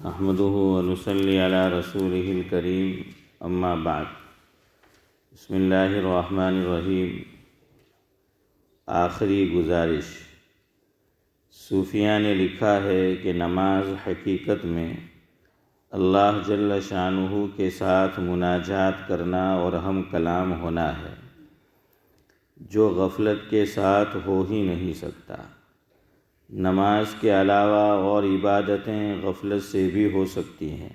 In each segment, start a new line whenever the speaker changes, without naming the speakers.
احمدہ ونصلی علی رسولہ الکریم اما بعد بسم اللہ الرحمن الرحیم۔ آخری گزارش۔ صوفیہ نے لکھا ہے کہ نماز حقیقت میں اللہ جل شانہ کے ساتھ مناجات کرنا اور ہم کلام ہونا ہے، جو غفلت کے ساتھ ہو ہی نہیں سکتا۔ نماز کے علاوہ اور عبادتیں غفلت سے بھی ہو سکتی ہیں،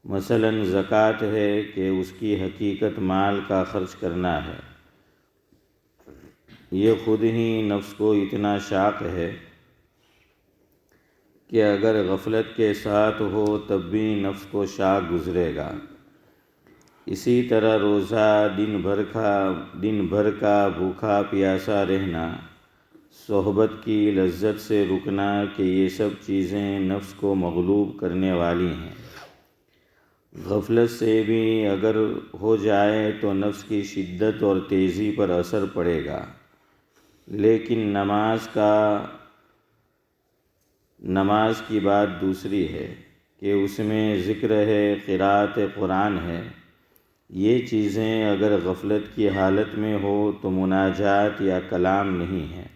مثلاً زکوٰۃ ہے کہ اس کی حقیقت مال کا خرچ کرنا ہے۔ یہ خود ہی نفس کو اتنا شاق ہے کہ اگر غفلت کے ساتھ ہو تب بھی نفس کو شاق گزرے گا۔ اسی طرح روزہ، دن بھر کا بھوکا پیاسا رہنا، صحبت کی لذت سے رکنا کہ یہ سب چیزیں نفس کو مغلوب کرنے والی ہیں۔ غفلت سے بھی اگر ہو جائے تو نفس کی شدت اور تیزی پر اثر پڑے گا، لیکن نماز کی بات دوسری ہے کہ اس میں ذکر ہے، قرأت قرآن ہے۔ یہ چیزیں اگر غفلت کی حالت میں ہو تو مناجات یا کلام نہیں ہے،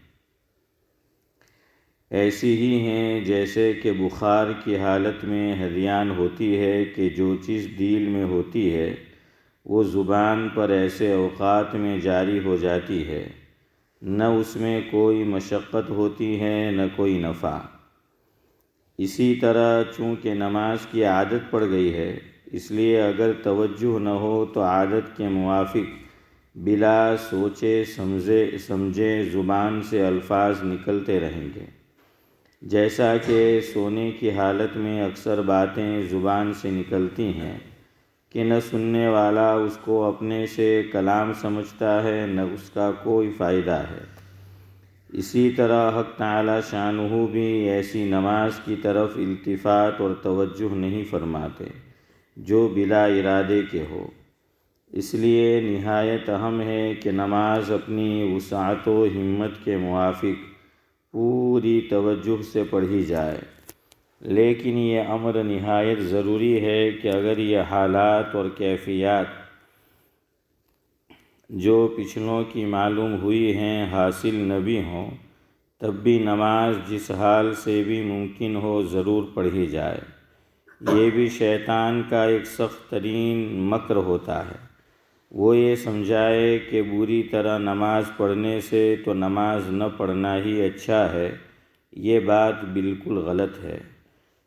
ایسی ہی ہیں جیسے کہ بخار کی حالت میں ہذیان ہوتی ہے کہ جو چیز دل میں ہوتی ہے وہ زبان پر ایسے اوقات میں جاری ہو جاتی ہے، نہ اس میں کوئی مشقت ہوتی ہے نہ کوئی نفع۔ اسی طرح چونکہ نماز کی عادت پڑ گئی ہے، اس لیے اگر توجہ نہ ہو تو عادت کے موافق بلا سوچے سمجھے زبان سے الفاظ نکلتے رہیں گے، جیسا کہ سونے کی حالت میں اکثر باتیں زبان سے نکلتی ہیں کہ نہ سننے والا اس کو اپنے سے کلام سمجھتا ہے نہ اس کا کوئی فائدہ ہے۔ اسی طرح حق تعالی شانہ بھی ایسی نماز کی طرف التفات اور توجہ نہیں فرماتے جو بلا ارادے کے ہو۔ اس لیے نہایت اہم ہے کہ نماز اپنی وسعت و ہمت کے موافق پوری توجہ سے پڑھی جائے، لیکن یہ امر نہایت ضروری ہے کہ اگر یہ حالات اور کیفیات جو پچھلوں کی معلوم ہوئی ہیں حاصل نہ بھی ہوں، تب بھی نماز جس حال سے بھی ممکن ہو ضرور پڑھی جائے۔ یہ بھی شیطان کا ایک سخت ترین مکر ہوتا ہے، وہ یہ سمجھائے کہ بری طرح نماز پڑھنے سے تو نماز نہ پڑھنا ہی اچھا ہے۔ یہ بات بالکل غلط ہے،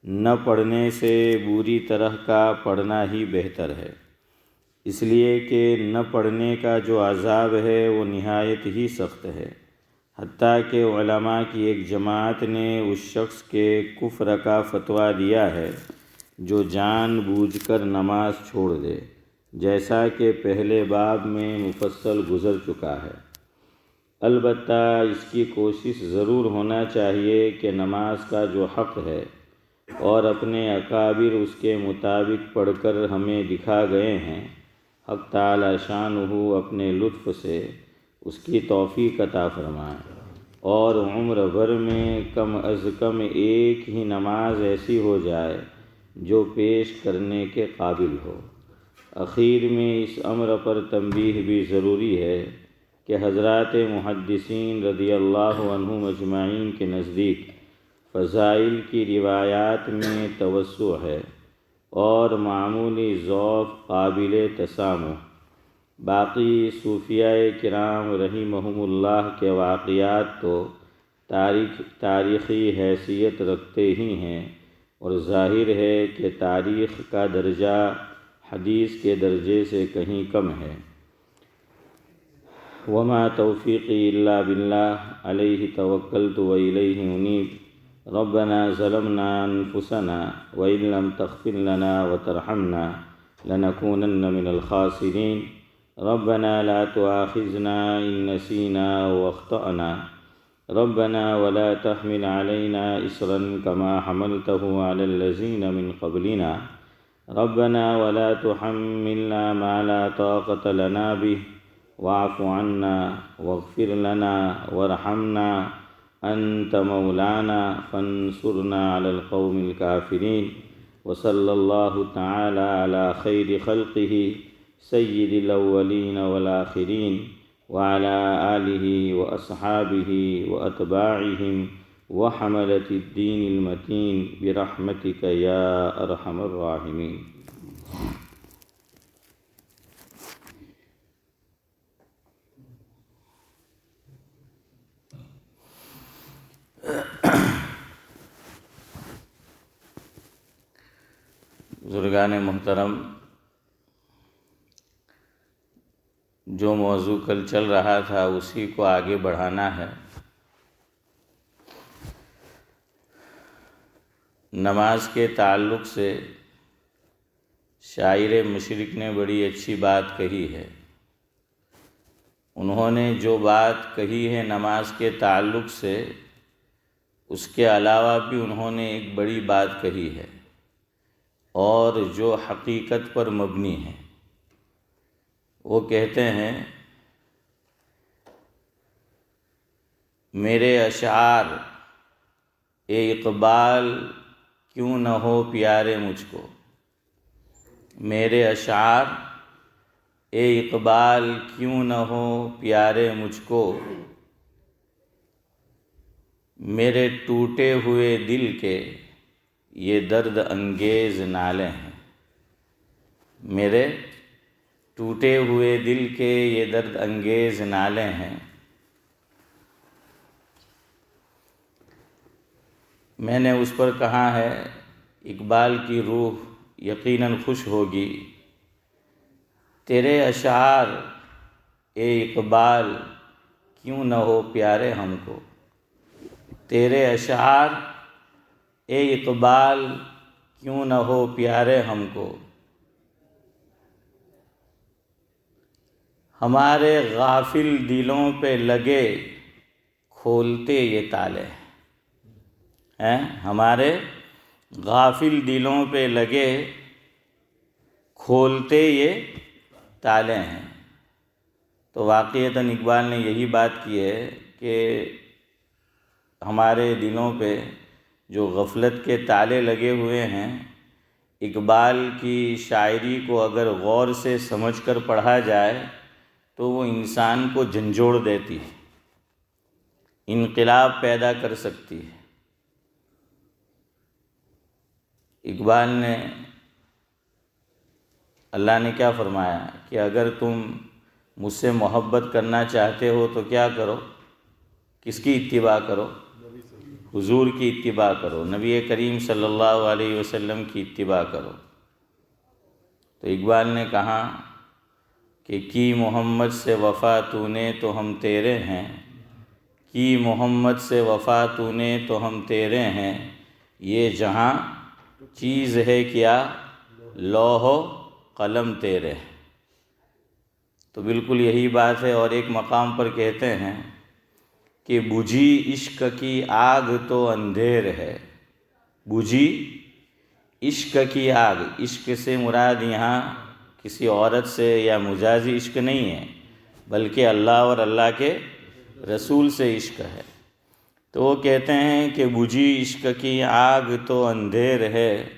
نہ پڑھنے سے بری طرح کا پڑھنا ہی بہتر ہے، اس لیے کہ نہ پڑھنے کا جو عذاب ہے وہ نہایت ہی سخت ہے۔ حتیٰ کہ علماء کی ایک جماعت نے اس شخص کے کفر کا فتویٰ دیا ہے جو جان بوجھ کر نماز چھوڑ دے، جیسا کہ پہلے باب میں مفصل گزر چکا ہے۔ البتہ اس کی کوشش ضرور ہونا چاہیے کہ نماز کا جو حق ہے اور اپنے اکابر اس کے مطابق پڑھ کر ہمیں دکھا گئے ہیں، حق تعالی شانہ اپنے لطف سے اس کی توفیق عطا فرمائے اور عمر بھر میں کم از کم ایک ہی نماز ایسی ہو جائے جو پیش کرنے کے قابل ہو۔ اخیر میں اس امر پر تنبیہ بھی ضروری ہے کہ حضرات محدثین رضی اللہ عنہم اجمعین کے نزدیک فضائل کی روایات میں توسع ہے اور معمولی ضعف قابل تسامح۔ باقی صوفیاء کرام رحمہم اللہ کے واقعات تو تاریخی حیثیت رکھتے ہی ہیں، اور ظاہر ہے کہ تاریخ کا درجہ حدیث کے درجے سے کہیں کم ہے۔ وما توفیقی الا باللہ، علیہ توکلت والیہ انیب۔ ربنا ظلمنا انفسنا وان لم تغفر لنا وترحمنا لنکونن من الخاسرین۔ ربنا لا تؤاخذنا ان نسینا واخطأنا، ربنا ولا تحمل علينا إصرا كما حملته على الذين من قبلنا، ربنا ولا تحملنا ما لا طاقة لنا به، واعف عنا واغفر لنا وارحمنا أنت مولانا فانصرنا على القوم الكافرين۔ وصلی اللہ تعالی علی خیر خلقہ سید الاولین والآخرین وعلى آلہ واصحابہ واتباعہم وحملة الدین المتین برحمتک یا ارحم الراحمین۔ بزرگان محترم، جو موضوع کل چل رہا تھا اسی کو آگے بڑھانا ہے۔ نماز کے تعلق سے شاعر مشرق نے بڑی اچھی بات کہی ہے۔ انہوں نے جو بات کہی ہے نماز کے تعلق سے، اس کے علاوہ بھی انہوں نے ایک بڑی بات کہی ہے اور جو حقیقت پر مبنی ہے۔ وہ کہتے ہیں میرے اشعار اے اقبال کیوں نہ ہو پیارے مجھ کو، میرے اشعار اے اقبال کیوں نہ ہو پیارے مجھ کو، میرے ٹوٹے ہوئے دل کے یہ درد انگیز نالے ہیں، میرے ٹوٹے ہوئے دل کے یہ درد انگیز نالے ہیں۔ میں نے اس پر کہا ہے اقبال کی روح یقیناً خوش ہوگی۔ تیرے اشعار اے اقبال کیوں نہ ہو پیارے ہم کو، تیرے اشعار اے اقبال کیوں نہ ہو پیارے ہم کو، ہمارے غافل دلوں پہ لگے کھولتے یہ تالے ہیں، ہمارے غافل دلوں پہ لگے کھولتے یہ تالے ہیں۔ تو واقعتاً اقبال نے یہی بات کی ہے کہ ہمارے دلوں پہ جو غفلت کے تالے لگے ہوئے ہیں، اقبال کی شاعری کو اگر غور سے سمجھ کر پڑھا جائے تو وہ انسان کو جھنجھوڑ دیتی ہے، انقلاب پیدا کر سکتی ہے۔ اقبال نے، اللہ نے کیا فرمایا کہ اگر تم مجھ سے محبت کرنا چاہتے ہو تو کیا کرو، کس کی اتباع کرو؟ حضور کی اتباع کرو، نبی کریم صلی اللہ علیہ وسلم کی اتباع کرو۔ تو اقبال نے کہا کہ کی محمد سے وفا تو نے تو ہم تیرے ہیں، کی محمد سے وفا تو نے تو ہم تیرے ہیں، یہ جہاں چیز ہے کیا لوح و قلم تیرے۔ تو بالکل یہی بات ہے۔ اور ایک مقام پر کہتے ہیں کہ بجھی عشق کی آگ تو اندھیر ہے، بجھی عشق کی آگ، عشق سے مراد یہاں کسی عورت سے یا مجازی عشق نہیں ہے، بلکہ اللہ اور اللہ کے رسول سے عشق ہے۔ تو وہ کہتے ہیں کہ بجھی عشق کی آگ تو اندھیر ہے،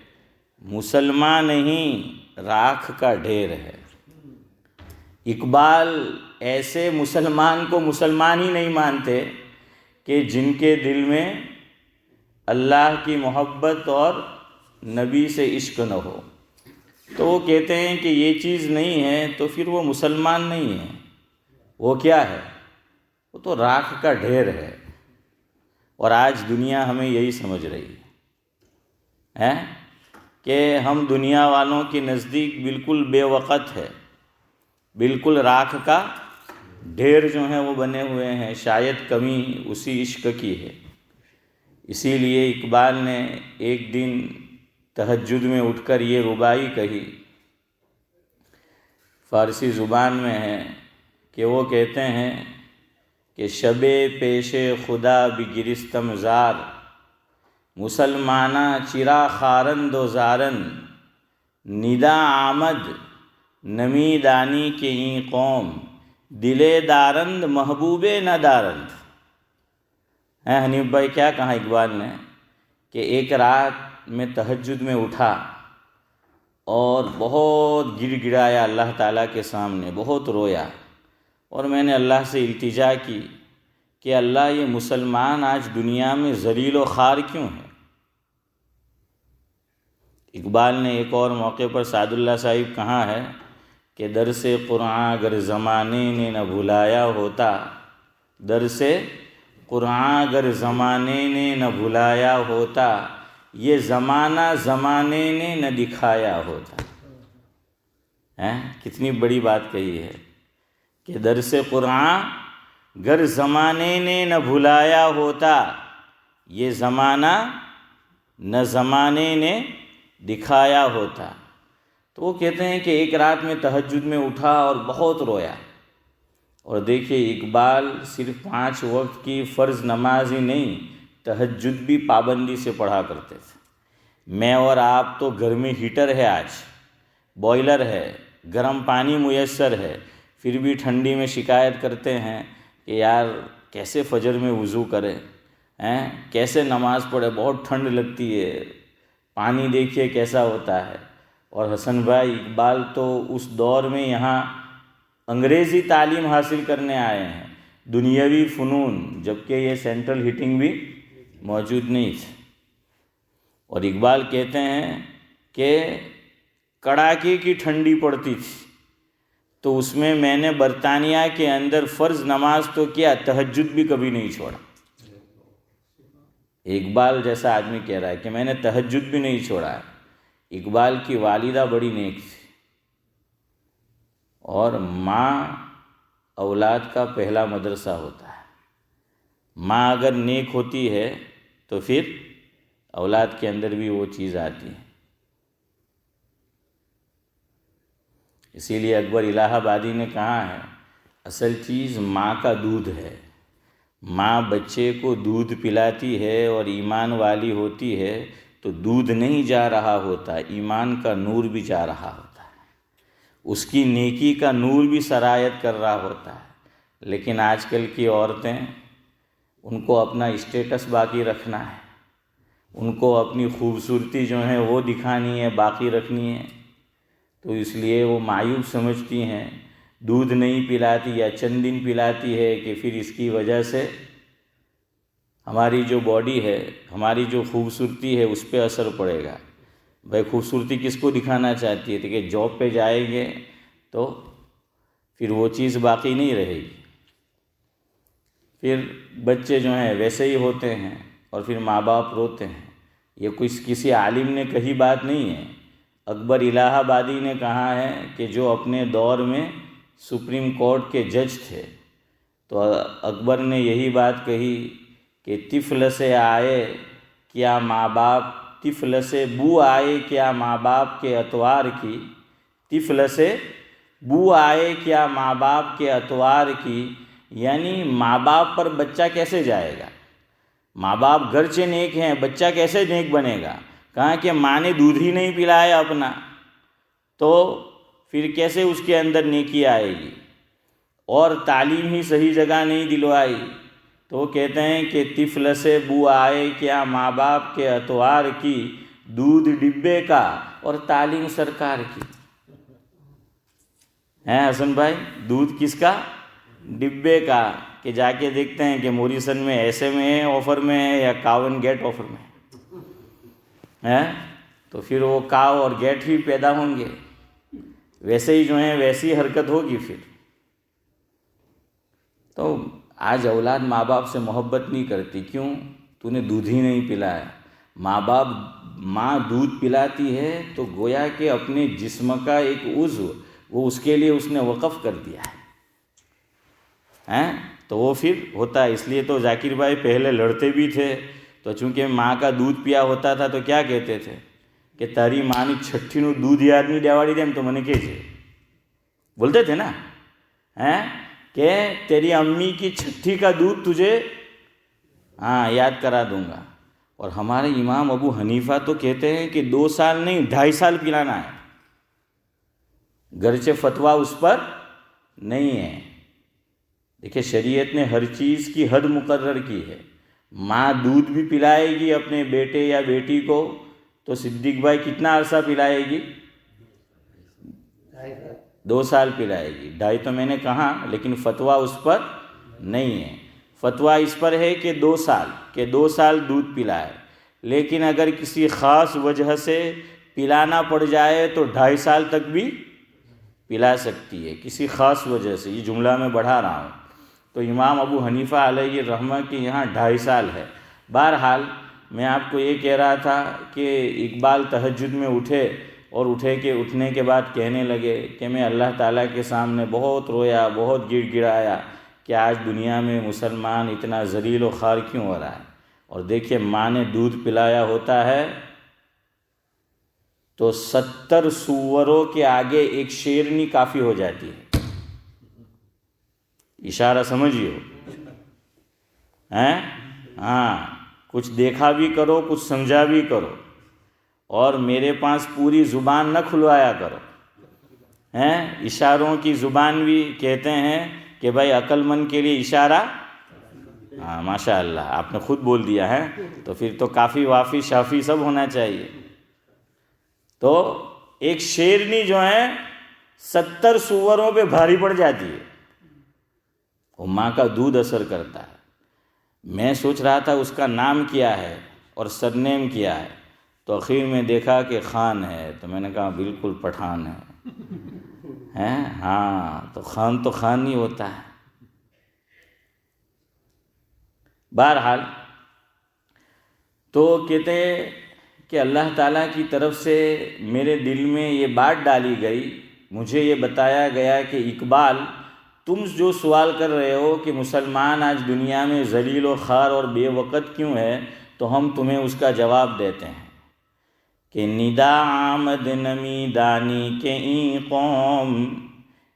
مسلمان نہیں راکھ کا ڈھیر ہے۔ اقبال ایسے مسلمان کو مسلمان ہی نہیں مانتے کہ جن کے دل میں اللہ کی محبت اور نبی سے عشق نہ ہو۔ تو وہ کہتے ہیں کہ یہ چیز نہیں ہے تو پھر وہ مسلمان نہیں ہے، وہ کیا ہے؟ وہ تو راکھ کا ڈھیر ہے۔ اور آج دنیا ہمیں یہی سمجھ رہی ہے کہ ہم دنیا والوں کے نزدیک بالکل بے وقت ہے، بالکل راکھ کا ڈھیر جو ہیں وہ بنے ہوئے ہیں، شاید کمی اسی عشق کی ہے۔ اسی لیے اقبال نے ایک دن تہجد میں اٹھ کر یہ ربائی کہی، فارسی زبان میں ہے، کہ وہ کہتے ہیں کہ شب پیش خدا بگرستم زار، مسلمانہ چرا خارند و زارن، ندا آمد نمی دانی کے این قوم، دلے دارند محبوبے نہ دارند۔ حنیف بھائی کیا کہا اقبال نے کہ ایک رات میں تہجد میں اٹھا اور بہت گڑ گڑایا اللہ تعالیٰ کے سامنے، بہت رویا، اور میں نے اللہ سے التجا کی کہ اللہ یہ مسلمان آج دنیا میں ذلیل و خوار کیوں ہے؟ اقبال نے ایک اور موقع پر سعد اللہ صاحب کہا ہے کہ درس قرآن اگر زمانے نے نہ بھلایا ہوتا، درس قرآن اگر زمانے نے نہ بھلایا ہوتا، یہ زمانہ زمانے نے نہ دکھایا ہوتا۔ کتنی بڑی بات کہی ہے کہ درس قرآن گر زمانے نے نہ بھلایا ہوتا، یہ زمانہ نہ زمانے نے دکھایا ہوتا۔ تو وہ کہتے ہیں کہ ایک رات میں تہجد میں اٹھا اور بہت رویا۔ اور دیکھیے اقبال صرف 5 وقت کی فرض نماز ہی نہیں، تہجد بھی پابندی سے پڑھا کرتے تھے۔ میں اور آپ تو گھر میں ہیٹر ہے، آج بوائلر ہے، گرم پانی میسر ہے، پھر بھی ٹھنڈی میں شکایت کرتے ہیں کہ یار کیسے فجر میں وضو کرے، کیسے نماز پڑھے، بہت ٹھنڈ لگتی ہے، پانی دیکھیے کیسا ہوتا ہے۔ اور حسن بھائی، اقبال تو اس دور میں یہاں انگریزی تعلیم حاصل کرنے آئے ہیں، دنیاوی فنون، جبکہ یہ سینٹرل ہیٹنگ بھی موجود نہیں تھی۔ اور اقبال کہتے ہیں کہ کڑاکے کی ٹھنڈی پڑتی تھی، تو اس میں نے برطانیہ کے اندر فرض نماز تو کیا، تہجد بھی کبھی نہیں چھوڑا۔ اقبال جیسا آدمی کہہ رہا ہے کہ میں نے تہجد بھی نہیں چھوڑا ہے۔ اقبال کی والدہ بڑی نیک تھی، اور ماں اولاد کا پہلا مدرسہ ہوتا ہے۔ ماں اگر نیک ہوتی ہے تو پھر اولاد کے اندر بھی وہ چیز آتی ہے۔ اسی لیے اکبر الہ آبادی نے کہا ہے، اصل چیز ماں کا دودھ ہے۔ ماں بچے کو دودھ پلاتی ہے اور ایمان والی ہوتی ہے تو دودھ نہیں جا رہا ہوتا، ایمان کا نور بھی جا رہا ہوتا ہے، اس کی نیکی کا نور بھی سرایت کر رہا ہوتا ہے۔ لیکن آج کل کی عورتیں، ان کو اپنا اسٹیٹس باقی رکھنا ہے، ان کو اپنی خوبصورتی جو ہے وہ دکھانی ہے، باقی رکھنی ہے، تو اس لیے وہ معیوب سمجھتی ہیں، دودھ نہیں پلاتی یا چند دن پلاتی ہے کہ پھر اس کی وجہ سے ہماری جو باڈی ہے، ہماری جو خوبصورتی ہے اس پہ اثر پڑے گا۔ بھائی خوبصورتی کس کو دکھانا چاہتی ہے؟ کہ جاب پہ جائیں گے تو پھر وہ چیز باقی نہیں رہے گی۔ پھر بچے جو ہیں ویسے ہی ہوتے ہیں اور پھر ماں باپ روتے ہیں۔ یہ کسی عالم نے کہی بات نہیں ہے، اکبر الہ آبادی نے کہا ہے کہ جو اپنے دور میں سپریم کورٹ کے جج تھے، تو اکبر نے یہی بات کہی کہ طفل سے آئے کیا ماں باپ، طفل سے بو آئے کیا ماں باپ کے اطوار کی، طفل سے بو آئے کیا ماں باپ کے اطوار کی، یعنی ماں باپ پر بچہ کیسے جائے گا؟ ماں باپ گرچہ نیک ہیں، بچہ کیسے نیک بنے گا؟ کہا کہ ماں نے دودھ ہی نہیں پلایا اپنا، تو پھر کیسے اس کے اندر نیکی آئے گی؟ اور تعلیم ہی صحیح جگہ نہیں دلوائی، تو وہ کہتے ہیں کہ طفل سے بو آئے کیا ماں باپ کے اطوار کی، دودھ ڈبے کا اور تعلیم سرکار کی۔ حسن بھائی، دودھ کس کا؟ ڈبے کا، کہ جا کے دیکھتے ہیں کہ موریسن میں ایسے میں ہے، آفر میں ہے، یا کاون گیٹ آفر میں ہے، تو پھر وہ کاو اور گیٹ ہی پیدا ہوں گے، ویسے ہی جو ہیں ویسی حرکت ہوگی پھر۔ تو آج اولاد ماں باپ سے محبت نہیں کرتی، کیوں؟ تو نے دودھ ہی نہیں پلایا۔ ماں دودھ پلاتی ہے تو گویا کہ اپنے جسم کا ایک عضو وہ اس کے لیے اس نے وقف کر دیا ہے، تو وہ پھر ہوتا ہے۔ اس لیے تو ذاکر بھائی پہلے لڑتے بھی تھے، تو چونکہ ماں کا دودھ پیا ہوتا تھا تو کیا کہتے تھے کہ تاری ماں نے چھٹی نو دودھ یاد نہیں دیواڑی دیم تو منہ کہے بولتے تھے نا، کہ تیری امی کی چھٹی کا دودھ تجھے یاد کرا دوں گا۔ اور ہمارے امام ابو حنیفہ تو کہتے ہیں کہ 2 سال نہیں 2.5 سال پلانا ہے، گرچہ فتویٰ اس پر نہیں ہے۔ دیکھیں شریعت نے ہر چیز کی حد مقرر کی ہے۔ ماں دودھ بھی پلائے گی اپنے بیٹے یا بیٹی کو تو صدیق بھائی کتنا عرصہ پلائے گی؟ 2 سال پلائے گی. 2.5 تو میں نے کہا، لیکن فتویٰ اس پر نہیں ہے. فتویٰ اس پر ہے کہ 2 سال، کہ 2 سال دودھ پلائے. لیکن اگر کسی خاص وجہ سے پلانا پڑ جائے تو 2.5 سال تک بھی پلا سکتی ہے، کسی خاص وجہ سے. یہ جملہ میں بڑھا رہا ہوں. تو امام ابو حنیفہ علیہ الرحمہ کے یہاں 2.5 سال ہے. بہرحال میں آپ کو یہ کہہ رہا تھا کہ اقبال تہجد میں اٹھے اور اٹھنے کے بعد کہنے لگے کہ میں اللہ تعالیٰ کے سامنے بہت رویا، بہت گڑ گڑایا کہ آج دنیا میں مسلمان اتنا ذلیل و خوار کیوں ہو رہا ہے. اور دیکھیے ماں نے دودھ پلایا ہوتا ہے تو 70 سوروں کے آگے ایک شیرنی کافی ہو جاتی ہے. اشارہ سمجھیے ہیں؟ ہاں، کچھ دیکھا بھی کرو، کچھ سمجھا بھی کرو، اور میرے پاس پوری زبان نہ کھلوایا کرو. اشاروں کی زبان بھی کہتے ہیں کہ بھائی عقل مند کے لیے اشارہ. ہاں ماشاء اللہ، آپ نے خود بول دیا ہے، تو پھر تو کافی وافی شافی سب ہونا چاہیے. تو ایک شیرنی جو ہے 70 سوروں پہ بھاری پڑ جاتی ہے. وہ ماں کا دودھ اثر کرتا ہے. میں سوچ رہا تھا اس کا نام کیا ہے اور سرنیم کیا ہے، تو اخیر میں دیکھا کہ خان ہے. تو میں نے کہا بالکل پٹھان ہے. ہاں، تو خان ہی ہوتا ہے. بہرحال تو کہتے کہ اللہ تعالیٰ کی طرف سے میرے دل میں یہ بات ڈالی گئی، مجھے یہ بتایا گیا کہ اقبال تم جو سوال کر رہے ہو کہ مسلمان آج دنیا میں ذلیل و خوار اور بے وقت کیوں ہے، تو ہم تمہیں اس کا جواب دیتے ہیں کہ ندا آمد نمی دانی کے این قوم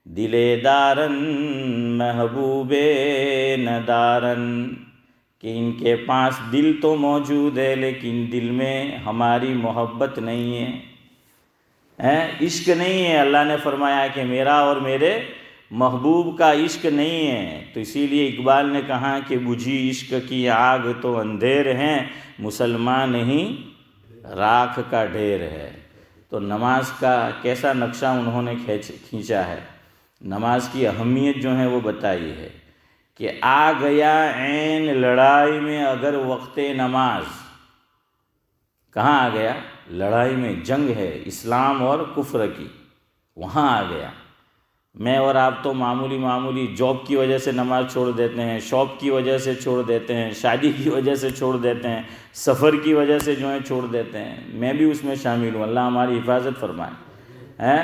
دلے دارن محبوب ندارن، کہ ان کے پاس دل تو موجود ہے لیکن دل میں ہماری محبت نہیں ہے، عشق نہیں ہے. اللہ نے فرمایا کہ میرا اور میرے محبوب کا عشق نہیں ہے. تو اسی لیے اقبال نے کہا کہ بجھی عشق کی آگ تو اندھیر ہیں، مسلمان نہیں راکھ کا ڈھیر ہے. تو نماز کا کیسا نقشہ انہوں نے کھینچا ہے. نماز کی اہمیت جو ہے وہ بتائی ہے کہ آ گیا عین لڑائی میں اگر وقت نماز. کہاں آ گیا؟ لڑائی میں، جنگ ہے اسلام اور کفر کی، وہاں آ گیا. میں اور آپ تو معمولی جاب کی وجہ سے نماز چھوڑ دیتے ہیں، شاپ کی وجہ سے چھوڑ دیتے ہیں، شادی کی وجہ سے چھوڑ دیتے ہیں، سفر کی وجہ سے جو ہے چھوڑ دیتے ہیں. میں بھی اس میں شامل ہوں، اللہ ہماری حفاظت فرمائے.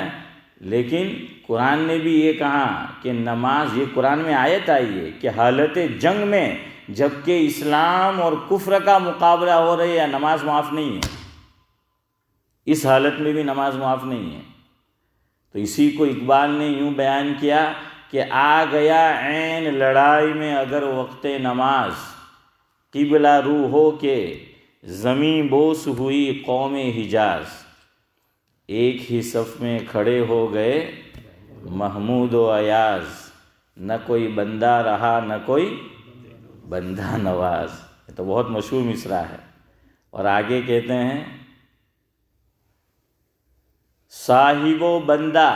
لیکن قرآن نے بھی یہ کہا کہ نماز، یہ قرآن میں آیت آئی ہے کہ حالت جنگ میں جبکہ اسلام اور کفر کا مقابلہ ہو رہی ہے، نماز معاف نہیں ہے. اس حالت میں بھی نماز معاف نہیں ہے. تو اسی کو اقبال نے یوں بیان کیا کہ آ گیا عین لڑائی میں اگر وقت نماز، قبلہ رو ہو کے زمیں بوس ہوئی قوم حجاز، ایک ہی صف میں کھڑے ہو گئے محمود و ایاز، نہ کوئی بندہ رہا نہ کوئی بندہ نواز. یہ تو بہت مشہور مصرع ہے. اور آگے کہتے ہیں صاحب و بندہ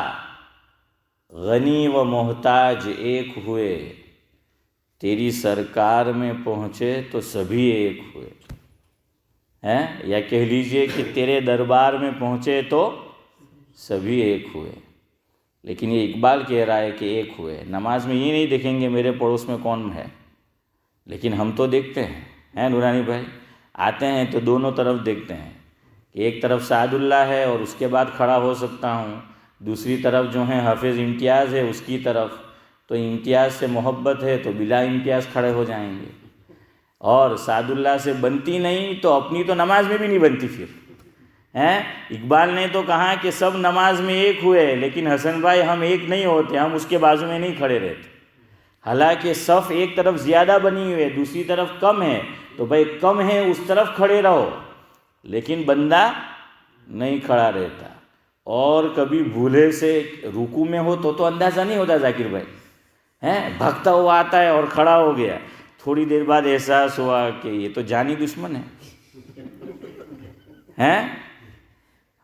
غنی و محتاج ایک ہوئے، تیری سرکار میں پہنچے تو سبھی ایک ہوئے. یا کہہ لیجئے کہ تیرے دربار میں پہنچے تو سبھی ایک ہوئے. لیکن یہ اقبال کہہ رہا ہے کہ ایک ہوئے. نماز میں یہ نہیں دیکھیں گے میرے پڑوس میں کون ہے، لیکن ہم تو دیکھتے ہیں نورانی بھائی، آتے ہیں تو دونوں طرف دیکھتے ہیں کہ ایک طرف سعد اللہ ہے اور اس کے بعد کھڑا ہو سکتا ہوں، دوسری طرف جو ہے حافظ امتیاز ہے اس کی طرف، تو امتیاز سے محبت ہے تو بلا امتیاز کھڑے ہو جائیں گے. اور سعد اللہ سے بنتی نہیں تو اپنی تو نماز میں بھی نہیں بنتی. پھر اقبال نے تو کہا کہ سب نماز میں ایک ہوئے، لیکن حسن بھائی ہم ایک نہیں ہوتے، ہم اس کے بازو میں نہیں کھڑے رہتے. حالانکہ صف ایک طرف زیادہ بنی ہوئی ہے، دوسری طرف کم ہے، تو بھائی کم ہے اس طرف کھڑے رہو، لیکن بندہ نہیں کھڑا رہتا. اور کبھی بھولے سے رکوع میں ہو تو اندازہ نہیں ہوتا ذاکر بھائی، بھاگتا ہوا آتا ہے اور کھڑا ہو گیا، تھوڑی دیر بعد احساس ہوا کہ یہ تو جانی دشمن ہے.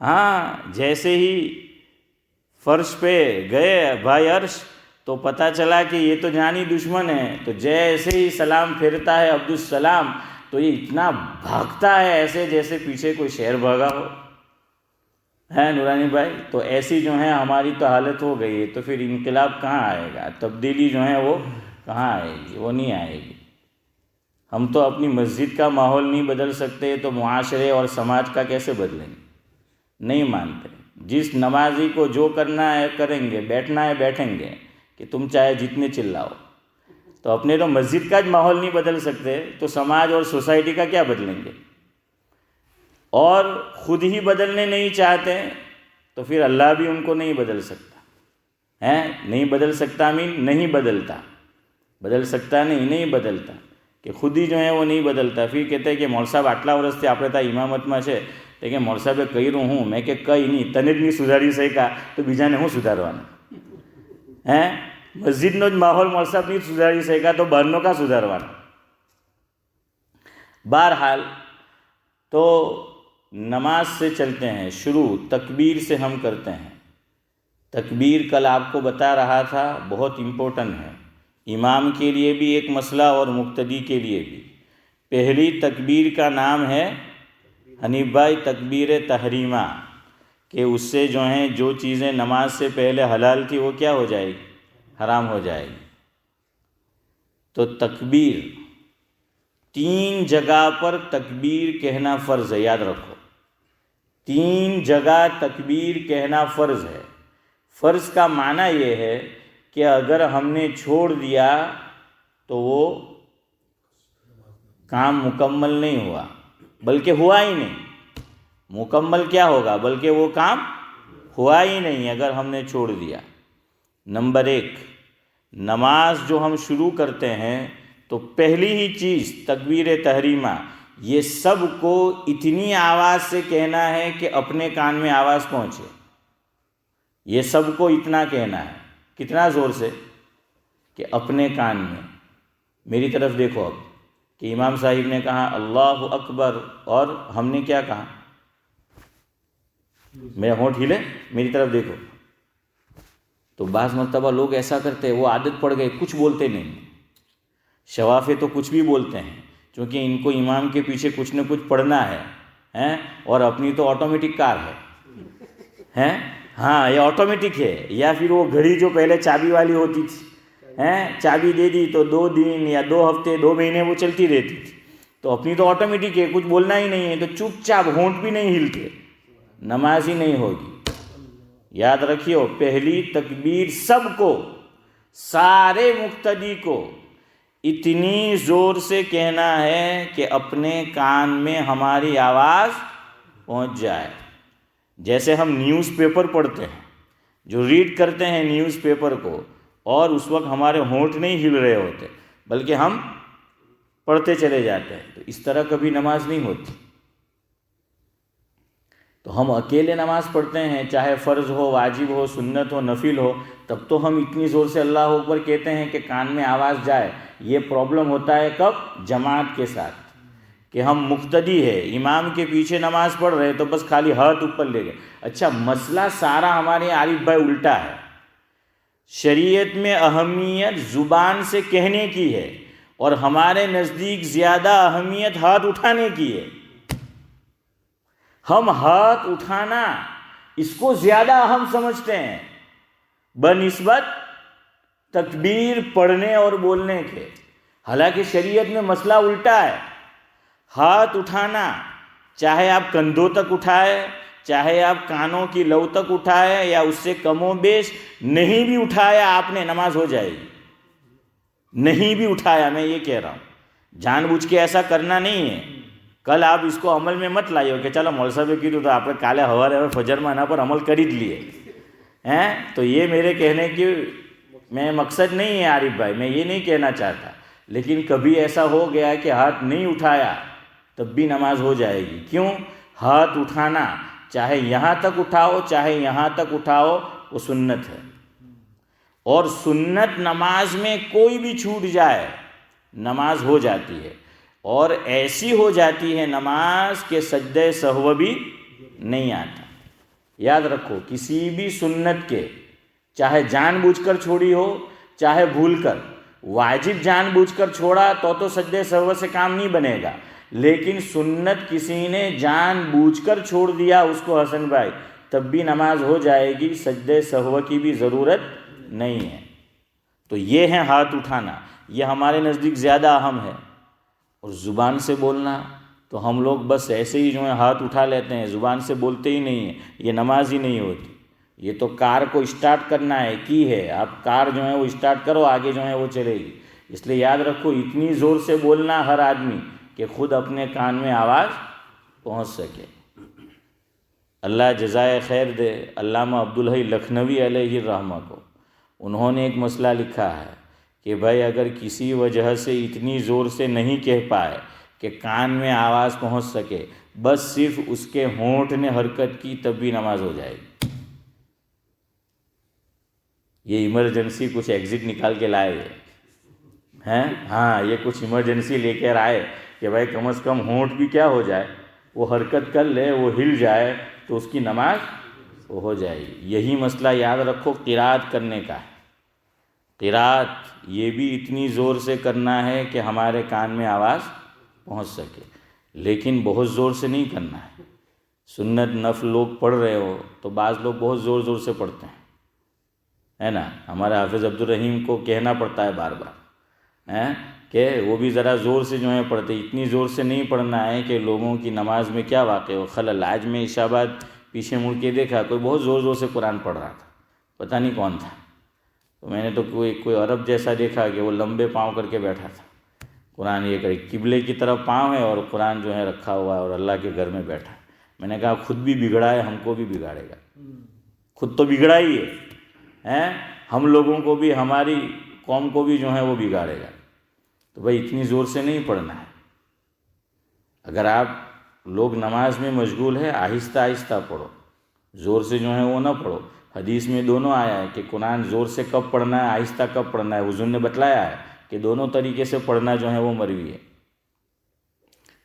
ہاں جیسے ہی فرش پہ گئے بھائی عرش تو پتہ چلا کہ یہ تو جانی دشمن ہے، تو جیسے ہی سلام پھیرتا ہے عبدالسلام تو یہ اتنا بھاگتا ہے ایسے جیسے پیچھے کوئی شیر بھاگا ہو، ہے نورانی بھائی؟ تو ایسی جو ہے ہماری تو حالت ہو گئی ہے، تو پھر انقلاب کہاں آئے گا؟ تبدیلی جو ہے وہ کہاں آئے گی؟ وہ نہیں آئے گی۔ ہم تو اپنی مسجد کا ماحول نہیں بدل سکتے تو معاشرے اور سماج کا کیسے بدلیں گے؟ نہیں مانتے۔ جس نمازی کو جو کرنا ہے کریں گے، بیٹھنا ہے بیٹھیں گے، کہ تم چاہے جتنے چلاؤ۔ تو اپنے تو مسجد کا ماحول نہیں بدل سکتے تو سماج اور سوسائٹی کا کیا بدلیں گے؟ اور خود ہی بدلنے نہیں چاہتے تو پھر اللہ بھی ان کو نہیں بدل سکتا ہے۔ نہیں بدل سکتا نہیں بدلتا، بدل سکتا نہیں بدلتا، کہ خود ہی جو ہے وہ نہیں بدلتا۔ پھر کہتے ہیں کہ مول صاحب આટલા વર્ષથી આપણે ત્યાં ઇમામતમાં છે તો કે મોલ સાહેબે કર્યું હું, મેં કે કંઈ નહીં, તને જ નહીં સુધારી શક્યા તો બીજાને હું સુધારવાના? હે મસ્જિદનો જ માહોલ મોલ સાહેબ નહીં સુધારી શક્યા તો બહારનો કાં સુધારવાના? بہرحال تو نماز سے چلتے ہیں، شروع تکبیر سے ہم کرتے ہیں۔ تکبیر کل آپ کو بتا رہا تھا بہت امپورٹنٹ ہے، امام کے لیے بھی ایک مسئلہ اور مقتدی کے لیے بھی۔ پہلی تکبیر کا نام ہے حنیف بھائی تکبیر تحریمہ، کہ اس سے جو ہیں جو چیزیں نماز سے پہلے حلال تھی وہ کیا ہو جائے گی؟ حرام ہو جائے گی۔ تو تکبیر 3 جگہ پر تکبیر کہنا فرض ہے، یاد رکھو 3 جگہ تکبیر کہنا فرض ہے۔ فرض کا معنی یہ ہے کہ اگر ہم نے چھوڑ دیا تو وہ کام مکمل نہیں ہوا، بلکہ ہوا ہی نہیں۔ مکمل کیا ہوگا؟ بلکہ وہ کام ہوا ہی نہیں اگر ہم نے چھوڑ دیا۔ نمبر 1، نماز جو ہم شروع کرتے ہیں تو پہلی ہی چیز تکبیر تحریمہ، یہ سب کو اتنی آواز سے کہنا ہے کہ اپنے کان میں آواز پہنچے۔ یہ سب کو اتنا کہنا ہے، کتنا زور سے؟ کہ اپنے کان میں۔ میری طرف دیکھو اب، کہ امام صاحب نے کہا اللہ اکبر اور ہم نے کیا کہا؟ میرا ہونٹ ہلے، میری طرف دیکھو۔ تو بعض مرتبہ لوگ ایسا کرتے ہیں، وہ عادت پڑ گئی، کچھ بولتے نہیں۔ شوافے تو کچھ بھی بولتے ہیں کیونکہ ان کو امام کے پیچھے کچھ نہ کچھ پڑھنا ہے، اور اپنی تو آٹومیٹک کار ہے، ہاں یہ آٹومیٹک ہے۔ یا پھر وہ گھڑی جو پہلے چابی والی ہوتی تھی، چابی دے دی تو 2 دن یا 2 ہفتے 2 مہینے وہ چلتی رہتی تھی۔ تو اپنی تو آٹومیٹک ہے، کچھ بولنا ہی نہیں ہے، تو چپ چاپ ہونٹ بھی نہیں ہلتے، نماز ہی نہیں ہوگی۔ یاد رکھیو، پہلی تکبیر سب کو، سارے مقتدی کو اتنی زور سے کہنا ہے کہ اپنے کان میں ہماری آواز پہنچ جائے۔ جیسے ہم نیوز پیپر پڑھتے ہیں، جو ریڈ کرتے ہیں نیوز پیپر کو، اور اس وقت ہمارے ہونٹ نہیں ہل رہے ہوتے بلکہ ہم پڑھتے چلے جاتے ہیں، تو اس طرح کبھی نماز نہیں ہوتی۔ تو ہم اکیلے نماز پڑھتے ہیں، چاہے فرض ہو، واجب ہو، سنت ہو، نفل ہو، تب تو ہم اتنی زور سے اللہ اکبر کہتے ہیں کہ کان میں آواز جائے۔ یہ پرابلم ہوتا ہے کب؟ جماعت کے ساتھ، کہ ہم مقتدی ہے، امام کے پیچھے نماز پڑھ رہے تو بس خالی ہاتھ اوپر لے گئے۔ اچھا، مسئلہ سارا ہمارے عارف بھائی الٹا ہے۔ شریعت میں اہمیت زبان سے کہنے کی ہے، اور ہمارے نزدیک زیادہ اہمیت ہاتھ اٹھانے کی ہے۔ ہم ہاتھ اٹھانا اس کو زیادہ اہم سمجھتے ہیں بنسبت تکبیر پڑھنے اور بولنے کے، حالانکہ شریعت میں مسئلہ الٹا ہے۔ ہاتھ اٹھانا، چاہے آپ کندھوں تک اٹھائے، چاہے آپ کانوں کی لو تک اٹھائے، یا اس سے کم و بیش نہیں بھی اٹھایا آپ نے، نماز ہو جائے گی۔ نہیں بھی اٹھایا، میں یہ کہہ رہا ہوں، جان بوجھ کے ایسا کرنا نہیں ہے۔ کل آپ اس کو عمل میں مت لائیو کہ چلو مول صاحب کیધું تو آپ کالے ہوارے فجરમાં એના پر عمل کر ہی لیے ہیں۔ تو یہ میرے کہنے کی میں مقصد نہیں ہے عارف بھائی، میں یہ نہیں کہنا چاہتا، لیکن کبھی ایسا ہو گیا کہ ہاتھ نہیں اٹھایا تب بھی نماز ہو جائے گی۔ کیوں؟ ہاتھ اٹھانا چاہے یہاں تک اٹھاؤ چاہے یہاں تک اٹھاؤ، وہ سنت ہے، اور سنت نماز میں کوئی بھی چھوٹ جائے نماز ہو جاتی ہے، اور ایسی ہو جاتی ہے نماز کہ سجدہ سہو بھی نہیں آتا۔ یاد رکھو کسی بھی سنت کے چاہے جان بوجھ کر چھوڑی ہو چاہے بھول کر، واجب جان بوجھ کر چھوڑا تو سجدے سہو سے کام نہیں بنے گا، لیکن سنت کسی نے جان بوجھ کر چھوڑ دیا اس کو حسن بھائی تب بھی نماز ہو جائے گی، سجدے سہو کی بھی ضرورت نہیں ہے۔ تو یہ ہے ہاتھ اٹھانا، یہ ہمارے نزدیک زیادہ اہم ہے۔ اور زبان سے بولنا تو ہم لوگ بس ایسے ہی جو ہے ہاتھ اٹھا لیتے ہیں، زبان سے بولتے ہی نہیں ہیں، یہ نماز ہی نہیں ہوتی۔ یہ تو کار کو اسٹارٹ کرنا ہے، کی ہے، آپ کار جو ہے وہ اسٹارٹ کرو، آگے جو ہے وہ چلے گی۔ اس لیے یاد رکھو اتنی زور سے بولنا ہر آدمی کہ خود اپنے کان میں آواز پہنچ سکے۔ اللہ جزائے خیر دے علامہ عبدالحی لکھنوی علیہ الرحمہ کو، انہوں نے ایک مسئلہ لکھا ہے کہ بھائی اگر کسی وجہ سے اتنی زور سے نہیں کہہ پائے کہ کان میں آواز پہنچ سکے، بس صرف اس کے ہونٹ نے حرکت کی تب بھی نماز ہو جائے گی۔ یہ ایمرجنسی کچھ ایگزٹ نکال کے لائے ہیں، ہاں یہ کچھ ایمرجنسی لے کر آئے کہ بھائی کم از کم ہونٹ بھی کیا ہو جائے، وہ حرکت کر لے، وہ ہل جائے تو اس کی نماز وہ ہو جائے گی۔ یہی مسئلہ یاد رکھو قرات کرنے کا ہے۔ قرات یہ بھی اتنی زور سے کرنا ہے کہ ہمارے کان میں آواز پہنچ سکے، لیکن بہت زور سے نہیں کرنا ہے۔ سنت نفل لوگ پڑھ رہے ہو تو بعض لوگ بہت زور زور سے پڑھتے ہیں، ہے نا، ہمارے حافظ عبدالرحیم کو کہنا پڑتا ہے بار بار کہ وہ بھی ذرا زور سے جو ہے پڑھتے، اتنی زور سے نہیں پڑھنا ہے کہ لوگوں کی نماز میں کیا واقع ہو خلل۔ آج میں عشاء بعد پیچھے مڑ کے دیکھا کوئی بہت زور زور سے قرآن پڑھ رہا تھا، پتہ نہیں کون تھا، تو میں نے تو کوئی عرب جیسا دیکھا کہ وہ لمبے پاؤں کر کے بیٹھا تھا، قرآن یہ کرے، قبلے کی طرف پاؤں ہے اور قرآن جو ہے رکھا ہوا ہے اور اللہ کے گھر میں بیٹھا۔ میں نے کہا خود بھی بگڑا ہے، ہم کو بھی بگاڑے گا، خود تو بگڑا ہی ہے، ہم لوگوں کو بھی، ہماری قوم کو بھی جو ہے وہ بگاڑے گا۔ تو بھائی اتنی زور سے نہیں پڑھنا ہے۔ اگر آپ لوگ نماز میں مشغول ہے آہستہ آہستہ پڑھو، زور سے جو ہے وہ نہ پڑھو۔ حدیث میں دونوں آیا ہے کہ قرآن زور سے کب پڑھنا ہے، آہستہ کب پڑھنا ہے، حضور نے بتلایا ہے کہ دونوں طریقے سے پڑھنا جو ہے وہ مروی ہے۔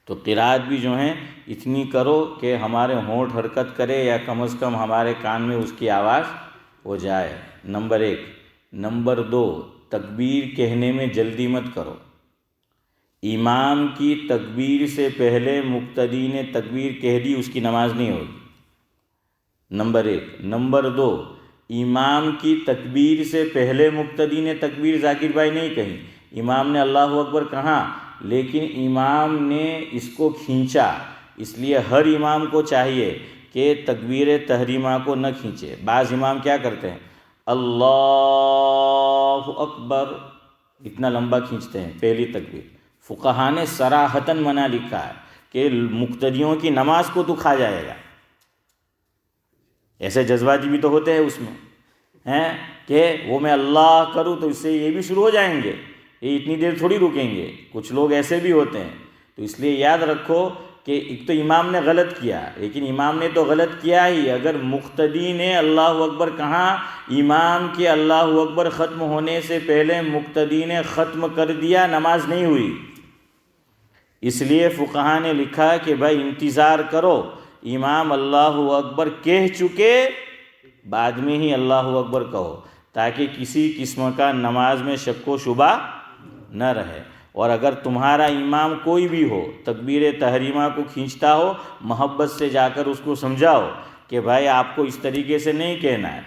تو قرات بھی جو ہے اتنی کرو کہ ہمارے ہونٹ حرکت کرے یا کم از کم ہمارے کان میں اس کی آواز ہو جائے، نمبر 1۔ نمبر 2، تکبیر کہنے میں جلدی مت کرو۔ امام کی تکبیر سے پہلے مقتدی نے تکبیر کہہ دی، اس کی نماز نہیں ہوگی، نمبر 1۔ نمبر 2، امام کی تکبیر سے پہلے مقتدی نے تکبیر ذاکر بھائی نہیں کہی، امام نے اللہ اکبر کہا لیکن امام نے اس کو کھینچا، اس لیے ہر امام کو چاہیے کہ تکبیر تحریمہ کو نہ کھینچے۔ بعض امام کیا کرتے ہیں، اللہ اکبر اتنا لمبا کھینچتے ہیں پہلی تکبیر۔ فقہا نے صراحتاً منع لکھا ہے کہ مقتدیوں کی نماز کو تو کھا جائے گا۔ ایسے جذباتی بھی تو ہوتے ہیں اس میں کہ وہ میں اللہ کروں تو اس سے یہ بھی شروع ہو جائیں گے، یہ اتنی دیر تھوڑی رکیں گے، کچھ لوگ ایسے بھی ہوتے ہیں۔ تو اس لیے یاد رکھو کہ ایک تو امام نے غلط کیا، لیکن امام نے تو غلط کیا ہی، اگر مقتدی نے اللہ اکبر کہا، امام کے اللہ اکبر ختم ہونے سے پہلے مقتدی نے ختم کر دیا، نماز نہیں ہوئی۔ اس لیے فقہا نے لکھا کہ بھائی انتظار کرو، امام اللہ اکبر کہہ چکے بعد میں ہی اللہ اکبر کہو، تاکہ کسی قسم کا نماز میں شک و شبہ نہ رہے۔ اور اگر تمہارا امام کوئی بھی ہو تکبیر تحریمہ کو کھینچتا ہو، محبت سے جا کر اس کو سمجھاؤ کہ بھائی آپ کو اس طریقے سے نہیں کہنا ہے۔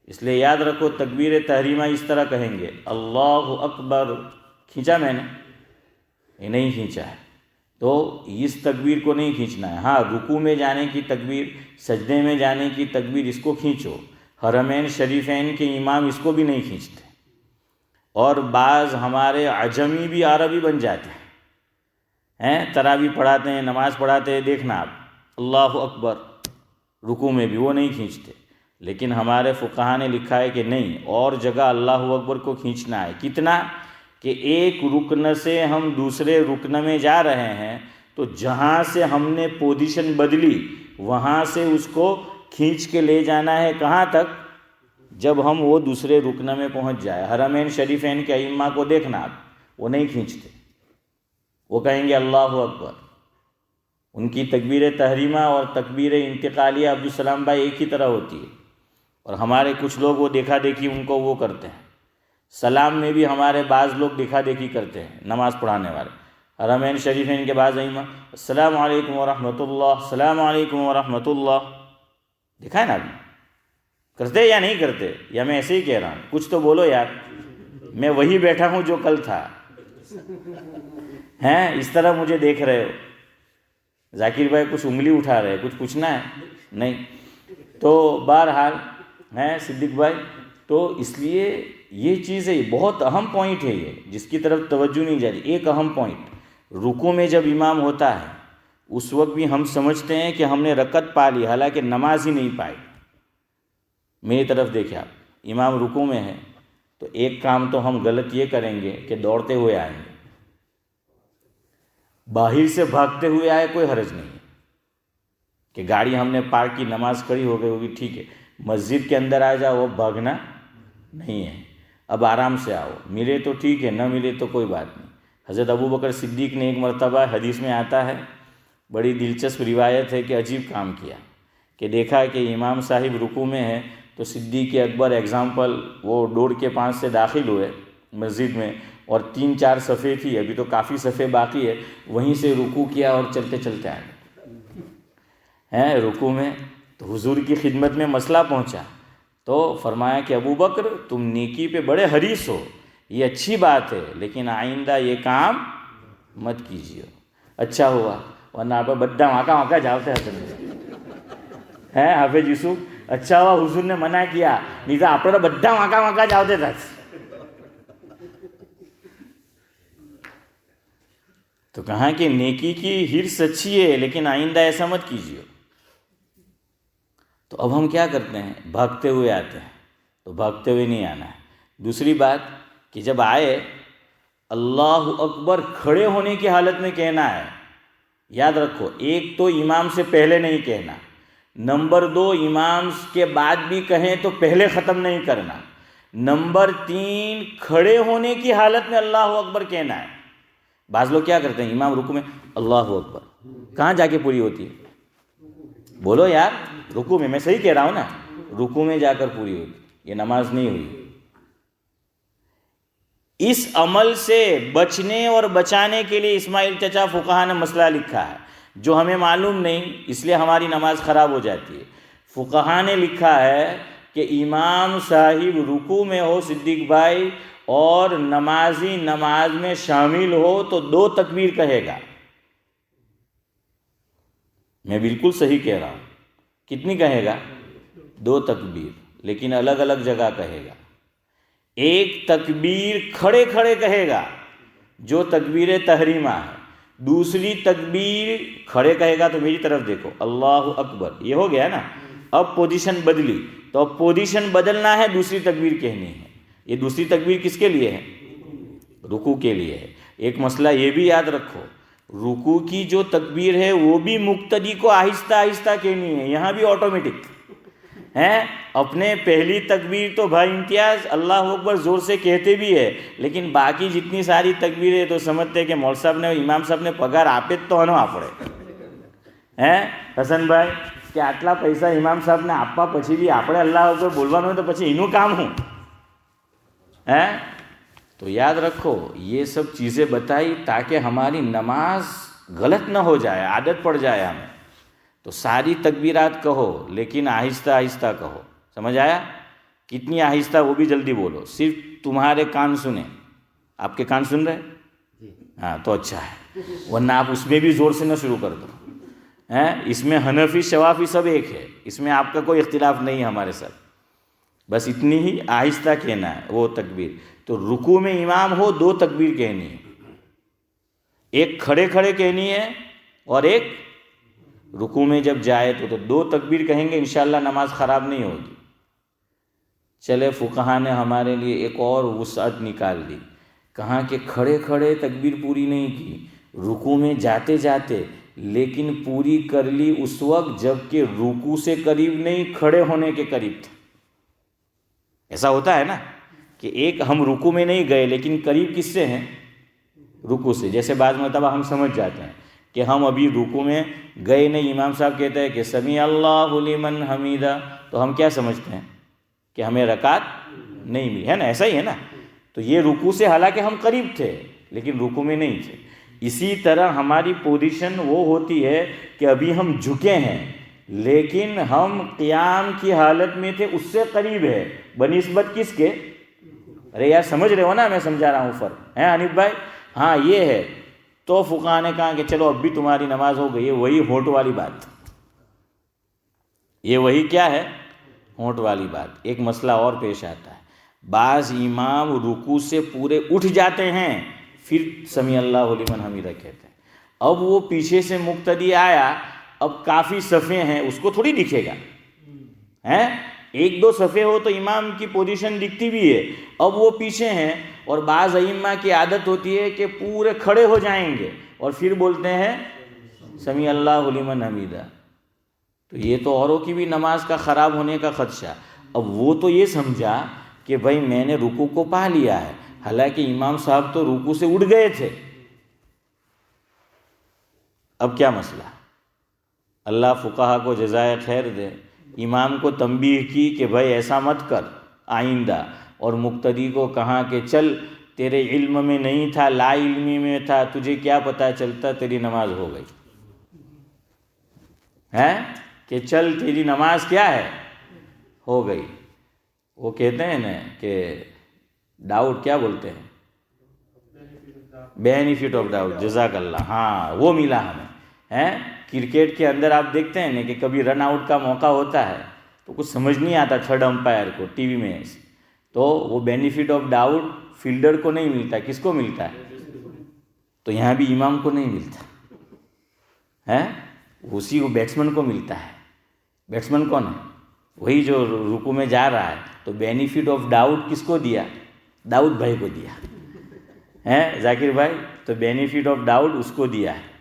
اس لیے یاد رکھو تکبیر تحریمہ اس طرح کہیں گے، اللہ اکبر، کھینچا میں نے؟ یہ نہیں کھینچا ہے، تو اس تکبیر کو نہیں کھینچنا ہے۔ ہاں رکوع میں جانے کی تکبیر، سجدے میں جانے کی تکبیر، اس کو کھینچو۔ حرمین شریفین کے امام اس کو بھی نہیں کھینچتے، اور بعض ہمارے عجمی بھی عربی بن جاتے ہیں، تراویح پڑھاتے ہیں، نماز پڑھاتے ہیں، دیکھنا آپ اللہ اکبر رکوع میں بھی وہ نہیں کھینچتے۔ لیکن ہمارے فقہا نے لکھا ہے کہ نہیں، اور جگہ اللہ اکبر کو کھینچنا ہے۔ کتنا کہ ایک رکن سے ہم دوسرے رکن میں جا رہے ہیں تو جہاں سے ہم نے پوزیشن بدلی وہاں سے اس کو کھینچ کے لے جانا ہے، کہاں تک؟ جب ہم وہ دوسرے رکن میں پہنچ جائے۔ حرمین شریفین کے ائمہ کو دیکھنا آپ، وہ نہیں کھینچتے، وہ کہیں گے اللہ اکبر، ان کی تکبیر تحریمہ اور تکبیر انتقالیہ عبدالسلام بھائی ایک ہی طرح ہوتی ہے، اور ہمارے کچھ لوگ وہ دیکھا دیکھی ان کو وہ کرتے ہیں۔ سلام میں بھی ہمارے بعض لوگ دیکھا دیکھی کرتے ہیں، نماز پڑھانے والے۔ حرمین شریفین کے بعض ائمہ السلام علیکم ورحمۃ اللہ، السلام علیکم ورحمۃ اللہ، دیکھا ہے نا ابھی؟ کرتے یا نہیں کرتے؟ یا میں ایسے ہی کہہ رہا ہوں؟ کچھ تو بولو یار، میں وہی بیٹھا ہوں جو کل تھا، ہیں اس طرح مجھے دیکھ رہے ہو؟ ذاکر بھائی کچھ انگلی اٹھا رہے، کچھ پوچھنا ہے؟ نہیں۔ تو بہرحال ہیں صدیق بھائی، تو اس لیے یہ چیز ہے، بہت اہم پوائنٹ ہے یہ، جس کی طرف توجہ نہیں جا رہی۔ ایک اہم پوائنٹ، رکوع میں جب امام ہوتا ہے اس وقت بھی ہم سمجھتے ہیں کہ ہم نے رکعت پا لی، حالانکہ نماز ہی نہیں پائی۔ میری طرف دیکھیں آپ، امام رکوع میں ہے تو ایک کام تو ہم غلط یہ کریں گے کہ دوڑتے ہوئے آئیں گے۔ باہر سے بھاگتے ہوئے آئے کوئی حرج نہیں ہے کہ گاڑی ہم نے پارک کی، نماز کھڑی ہو گئی ہوگی، ٹھیک ہے۔ مسجد کے اندر آ جاؤ، وہ بھاگنا نہیں ہے، اب آرام سے آؤ، ملے تو ٹھیک ہے، نہ ملے تو کوئی بات نہیں۔ حضرت ابوبکر صدیق نے ایک مرتبہ، حدیث میں آتا ہے، بڑی دلچسپ روایت ہے کہ عجیب کام کیا کہ دیکھا کہ امام صاحب رکوع میں ہے تو صدیق اکبر ایگزامپل وہ ڈور کے پاس سے داخل ہوئے مسجد میں، اور 3-4 صفحے تھی، ابھی تو کافی صفحے باقی ہے، وہیں سے رکوع کیا اور چلتے چلتے آئے ہیں رکوع میں۔ تو حضور کی خدمت میں مسئلہ پہنچا تو فرمایا کہ ابوبکر تم نیکی پہ بڑے حریص ہو، یہ اچھی بات ہے، لیکن آئندہ یہ کام مت کیجیے۔ اچھا ہوا، ورنہ آپ بدہ وہاں جاتے ہیں حافظ یوسف، اچھا ہوا حضور نے منع کیا، نہیں تو آپ بدہ وہاں جاتے تھا۔ تو کہاں کہ نیکی کی حرص اچھی ہے، لیکن آئندہ ایسا مت کیجیے۔ تو اب ہم کیا کرتے ہیں؟ بھاگتے ہوئے آتے ہیں، تو بھاگتے ہوئے نہیں آنا ہے۔ دوسری بات کہ جب آئے اللہ اکبر کھڑے ہونے کی حالت میں کہنا ہے، یاد رکھو، ایک تو امام سے پہلے نہیں کہنا، نمبر 2 امام کے بعد بھی کہیں تو پہلے ختم نہیں کرنا، نمبر 3 کھڑے ہونے کی حالت میں اللہ اکبر کہنا ہے۔ بعض لوگ کیا کرتے ہیں، امام رکوع میں اللہ اکبر، کہاں جا کے پوری ہوتی ہے؟ بولو یار، رکوع میں صحیح کہہ رہا ہوں نا، رکوع میں جا کر پوری ہوتی، یہ نماز نہیں ہوئی۔ اس عمل سے بچنے اور بچانے کے لیے اسماعیل چچا فقہا نے مسئلہ لکھا ہے جو ہمیں معلوم نہیں، اس لیے ہماری نماز خراب ہو جاتی ہے۔ فقہا نے لکھا ہے کہ امام صاحب رکوع میں ہو صدیق بھائی، اور نمازی نماز میں شامل ہو تو 2 تکبیر کہے گا۔ میں بالکل صحیح کہہ رہا ہوں، کتنی کہے گا؟ 2 تکبیر، لیکن الگ الگ جگہ کہے گا۔ ایک تکبیر کھڑے کھڑے کہے گا جو تکبیر تحریمہ ہے، دوسری تکبیر کھڑے کہے گا تو میری طرف دیکھو، اللہ اکبر، یہ ہو گیا نا۔ اب پوزیشن بدلی، تو اب پوزیشن بدلنا ہے، دوسری تکبیر کہنی ہے۔ یہ دوسری تکبیر کس کے لیے ہے؟ رکوع کے لیے ہے۔ ایک مسئلہ یہ بھی یاد رکھو، رکوع کی جو تکبیر ہے وہ بھی مقتدی کو آہستہ آہستہ کہنی ہے، یہاں بھی آٹومیٹک ہیں۔ اپنے پہلی تکبیر تو بھائی امتیاز اللہ اکبر زور سے کہتے بھی ہے، لیکن باقی جتنی ساری تکبیریں تو سمجھتے کہ مول صاحب نے، امام صاحب نے پگار આપે તો આનો આપણે ہیں حسن ભાઈ કે આટલા પૈસા ઇમામ સાહેબને આપવા પછી બી આપણે અલ્લાહ અકબર બોલવાનું હોય તો પછી એનું કામ શું ہیں؟ تو یاد رکھو یہ سب چیزیں بتائی تاکہ ہماری نماز غلط نہ ہو جائے، عادت پڑ جائے ہمیں۔ تو ساری تکبیرات کہو لیکن آہستہ آہستہ کہو، سمجھ آیا؟ کتنی آہستہ وہ بھی جلدی بولو، صرف تمہارے کان سنیں۔ آپ کے کان سن رہے؟ ہاں تو اچھا ہے، ورنہ آپ اس میں بھی زور سے نہ شروع کر دو ہیں۔ اس میں حنفی شوافی سب ایک ہے، اس میں آپ کا کوئی اختلاف نہیں ہے ہمارے ساتھ، بس اتنی ہی آہستہ کہنا ہے وہ تکبیر۔ تو رکوع میں امام ہو 2 تکبیر کہنی ہے، ایک کھڑے کھڑے کہنی ہے اور ایک رکوع میں جب جائے تو 2 تکبیر کہیں گے، انشاءاللہ نماز خراب نہیں ہوگی۔ چلے فقہا نے ہمارے لیے ایک اور وسعت نکال دی، کہاں کہ کھڑے کھڑے تکبیر پوری نہیں کی، رکوع میں جاتے جاتے، لیکن پوری کر لی اس وقت جب کہ رکوع سے قریب نہیں، کھڑے ہونے کے قریب تھا۔ ایسا ہوتا ہے نا کہ ایک ہم رکوع میں نہیں گئے لیکن قریب کس سے ہیں؟ رکوع سے۔ جیسے بعض مرتبہ ہم سمجھ جاتے ہیں کہ ہم ابھی رکوع میں گئے نہیں، امام صاحب کہتے ہیں کہ سمیع اللہ لمن حمیدہ، تو ہم کیا سمجھتے ہیں کہ ہمیں رکعت نہیں ملی ہے نا، ایسا ہی ہے نا. تو یہ رکوع سے حالانکہ ہم قریب تھے لیکن رکوع میں نہیں تھے. اسی طرح ہماری پوزیشن وہ ہوتی ہے کہ ابھی ہم جھکے ہیں لیکن ہم قیام کی حالت میں تھے، اس سے قریب ہے بنسبت کس کے؟ ارے یار سمجھ رہے ہو نا میں سمجھا رہا ہوں فرق ہے حنیف بھائی؟ ہاں یہ ہے. تو فقہا نے کہا کہ چلو اب بھی تمہاری نماز ہو گئی. وہی ہونٹ والی بات، یہ وہی کیا ہے؟ ہونٹ والی بات. ایک مسئلہ اور پیش آتا ہے، بعض امام رکوع سے پورے اٹھ جاتے ہیں پھر سمیع اللہ لمن حمیدہ کہتے ہیں. اب وہ پیچھے سے مقتدی آیا، اب کافی صفحے ہیں، اس کو تھوڑی دکھے گا ہیں، ایک دو صفحے ہو تو امام کی پوزیشن دکھتی بھی ہے. اب وہ پیچھے ہیں اور بعض ائمہ کی عادت ہوتی ہے کہ پورے کھڑے ہو جائیں گے اور پھر بولتے ہیں سمیع اللہ لمن حمیدہ. تو یہ تو اوروں کی بھی نماز کا خراب ہونے کا خدشہ. اب وہ تو یہ سمجھا کہ بھائی میں نے رکوع کو پا لیا ہے، حالانکہ امام صاحب تو رکوع سے اٹھ گئے تھے. اب کیا مسئلہ؟ اللہ فقہا کو جزائے خیر دے، امام کو تنبیہ کی کہ بھائی ایسا مت کر آئندہ، اور مقتدی کو کہا کہ چل تیرے علم میں نہیں تھا، لا علمی میں تھا، تجھے کیا پتہ چلتا، تیری نماز ہو گئی ہے کہ چل تیری نماز کیا ہے؟ ہو گئی. وہ کہتے ہیں نا کہ ڈاؤٹ کیا بولتے ہیں؟ Benefit of doubt. جزاک اللہ. ہاں وہ ملا ہمیں ہیں. کرکٹ کے اندر آپ دیکھتے ہیں نا کہ کبھی رن آؤٹ کا موقع ہوتا ہے تو کچھ سمجھ نہیں آتا تھرڈ امپائر کو ٹی وی میں، تو وہ بینیفٹ آف ڈاؤٹ فیلڈر کو نہیں ملتا، کس کو ملتا ہے؟ تو یہاں بھی امام کو نہیں ملتا ہے، اسی کو بیٹسمین کو ملتا ہے. بیٹسمین کون ہے؟ وہی جو رکوع میں جا رہا ہے. تو بینیفٹ آف ڈاؤٹ کس کو دیا؟ داؤد بھائی کو دیا ہے ذاکر بھائی. تو بینیفٹ آف ڈاؤٹ اس کو دیا ہے.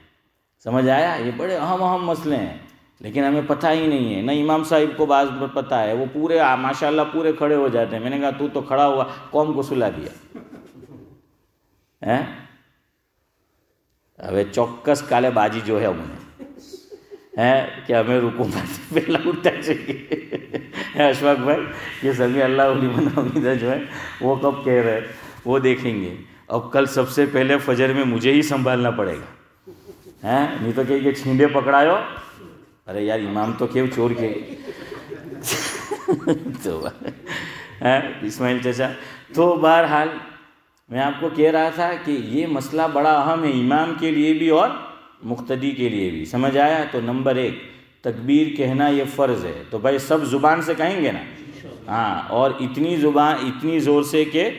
سمجھ آیا؟ یہ بڑے اہم مسئلے ہیں لیکن ہمیں پتہ ہی نہیں ہے. نہ امام صاحب کو بعض پتہ ہے، وہ پورے ماشاءاللہ پورے کھڑے ہو جاتے ہیں. میں نے کہا تو کھڑا ہوا قوم کو سلا دیا ہے. હવે ચોક્કસ કાલે બાજી જો ہے અમને ہے کہ ہمیں رکوع میں پہلا اٹھنا چاہیے. اشفاق بھائی یہ سمیع اللہ لمن حمیدہ جو ہے وہ کب کہہ رہے وہ دیکھیں گے. اب کل سب سے پہلے فجر میں مجھے ہی سنبھالنا پڑے گا ہیں، نہیں تو کہ یہ چھینڈے پکڑایو. ارے یار امام تو کیوں چور کے تو اسماعیل چچا. تو بہرحال میں آپ کو کہہ رہا تھا کہ یہ مسئلہ بڑا اہم ہے امام کے لیے بھی اور مقتدی کے لیے بھی. سمجھ آیا؟ تو نمبر 1 تکبیر کہنا یہ فرض ہے. تو بھائی سب زبان سے کہیں گے نا، ہاں، اور اتنی زور سے کہ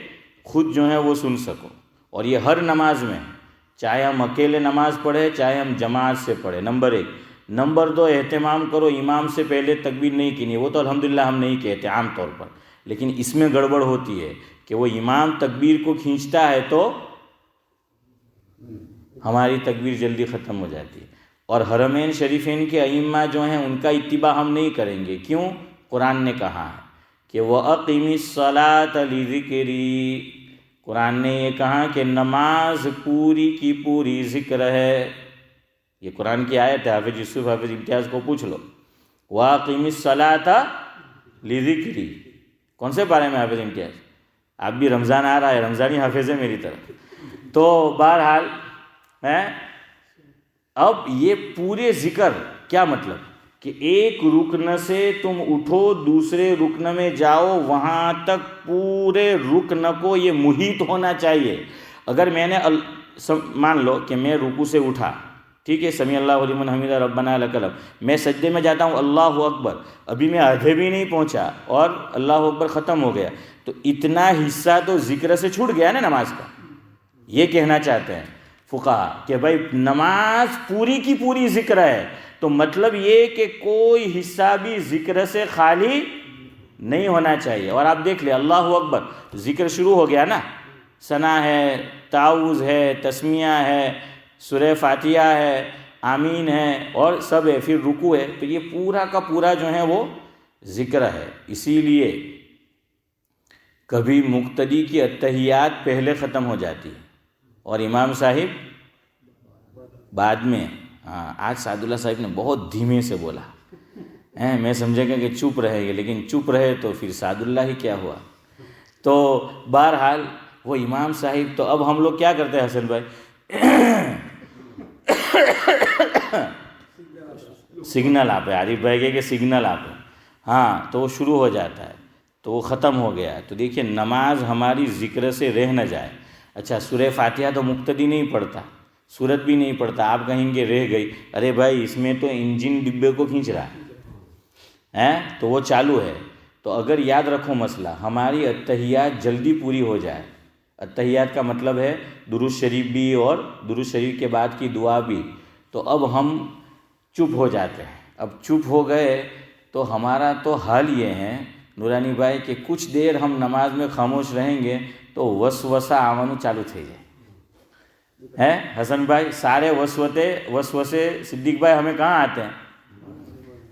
خود جو ہے وہ سن سکو. اور یہ ہر نماز میں، چاہے ہم اکیلے نماز پڑھیں چاہے ہم جماعت سے پڑھیں. نمبر 1. نمبر 2 اہتمام کرو امام سے پہلے تکبیر نہیں کہنی. وہ تو الحمدللہ ہم نہیں کہتے عام طور پر، لیکن اس میں گڑبڑ ہوتی ہے کہ وہ امام تکبیر کو کھینچتا ہے تو ہماری تکبیر جلدی ختم ہو جاتی ہے. اور حرمین شریفین کے ائمہ جو ہیں ان کا اتباع ہم نہیں کریں گے. کیوں؟ قرآن نے کہا ہے کہ وَأَقِمِ الصَّلَاةَ لِذِكْرِي. قرآن نے یہ کہا کہ نماز پوری کی پوری ذکر ہے. یہ قرآن کی آیت ہے، حافظ یوسف حافظ امتیاز کو پوچھ لو. وَأَقِمِ الصَّلَاةَ لِذِكْرِي کون سے پارے میں حافظ امتیاز؟ آپ بھی رمضان آ رہا ہے، رمضانی حافظ ہے میری طرف. تو بہرحال اب یہ پورے ذکر کیا مطلب کہ ایک رکن سے تم اٹھو دوسرے رکن میں جاؤ، وہاں تک پورے رکن کو یہ محیط ہونا چاہیے. اگر میں نے مان لو کہ میں رکوع سے اٹھا، ٹھیک ہے، سمیع اللہ لمن حمیدہ ربنا لک الحمد، میں سجدے میں جاتا ہوں اللہ اکبر، ابھی میں آدھے بھی نہیں پہنچا اور اللہ اکبر ختم ہو گیا، تو اتنا حصہ تو ذکر سے چھوٹ گیا نا نماز کا. یہ کہنا چاہتے ہیں فقہا کہ بھائی نماز پوری کی پوری ذکر ہے. تو مطلب یہ کہ کوئی حصہ بھی ذکر سے خالی نہیں ہونا چاہیے. اور آپ دیکھ لیں اللہ اکبر ذکر شروع ہو گیا نا، ثنا ہے، تعوذ ہے، تسمیہ ہے، سورہ فاتحہ ہے، آمین ہے اور سب ہے، پھر رکوع ہے. تو یہ پورا کا پورا جو ہے وہ ذکر ہے. اسی لیے کبھی مقتدی کی اتحیات پہلے ختم ہو جاتی ہے اور امام صاحب بعد میں.
ہاں آج سعد اللہ صاحب نے بہت دھیمے سے بولا، میں سمجھے گا کہ چپ رہے گے، لیکن چپ رہے تو پھر سعد اللہ ہی کیا ہوا. تو بہرحال وہ امام صاحب، تو اب ہم لوگ کیا کرتے ہیں حسن بھائی، سگنل آپ ہے، عارف بھائی کہ سگنل آپ ہے، ہاں تو وہ شروع ہو جاتا ہے، تو وہ ختم ہو گیا. تو دیکھیے نماز ہماری ذکر سے رہ نہ جائے. اچھا سورہ فاتحہ تو مقتدی نہیں پڑھتا، سورت بھی نہیں پڑھتا، آپ کہیں گے رہ گئی، ارے بھائی اس میں تو انجن ڈبے کو کھینچ رہا ہے تو وہ چالو ہے. تو اگر یاد رکھو مسئلہ، ہماری اتحیات جلدی پوری ہو جائے، اتحیات کا مطلب ہے درود شریف بھی اور درود شریف کے بعد کی دعا بھی، تو اب ہم چپ ہو جاتے ہیں. اب چپ ہو گئے تو ہمارا تو حال یہ ہے نورانی بھائی کہ کچھ دیر ہم نماز میں خاموش رہیں گے تو وسوسہ آوانو چالو تھے جائے حسن بھائی. سارے وسوسے صدیق بھائی ہمیں کہاں آتے ہیں؟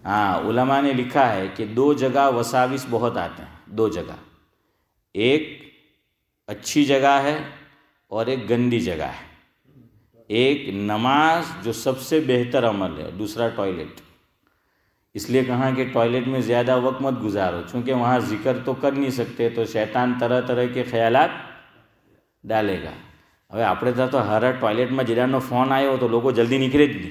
ہاں علماء نے لکھا ہے کہ 2 جگہ وساوس بہت آتے ہیں، 2 جگہ، ایک اچھی جگہ ہے اور ایک گندی جگہ ہے. ایک نماز جو سب سے بہتر عمل ہے، دوسرا ٹوائلٹ. اس لیے کہاں کہ ٹوائلٹ میں زیادہ وقت مت گزارو، چونکہ وہاں ذکر تو کر نہیں سکتے، تو شیطان طرح طرح کے خیالات ڈالے گا. હવે આપણે તો હર ટોયલેટમાં જેડાનો ફોન આવ્યો તો લોકો જલ્દી નીકળે જ નહીં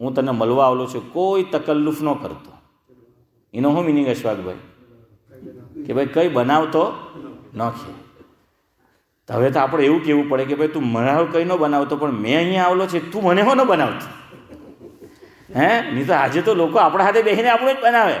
હું તને મળવા આવેલો છું કોઈ તકલ્લુફ ન કરતો. એનો શું મિનિંગ અશફાકભાઈ? કે ભાઈ કંઈ બનાવતો નથી. તો હવે તો આપણે એવું કહેવું પડે કે ભાઈ તું મને કંઈ ન બનાવતો, પણ મેં અહીંયા આવેલો છે, તું મને હો ન બનાવતો. નહીં તો આજે તો લોકો આપણા હાથે બેસીને આપણું જ બનાવે.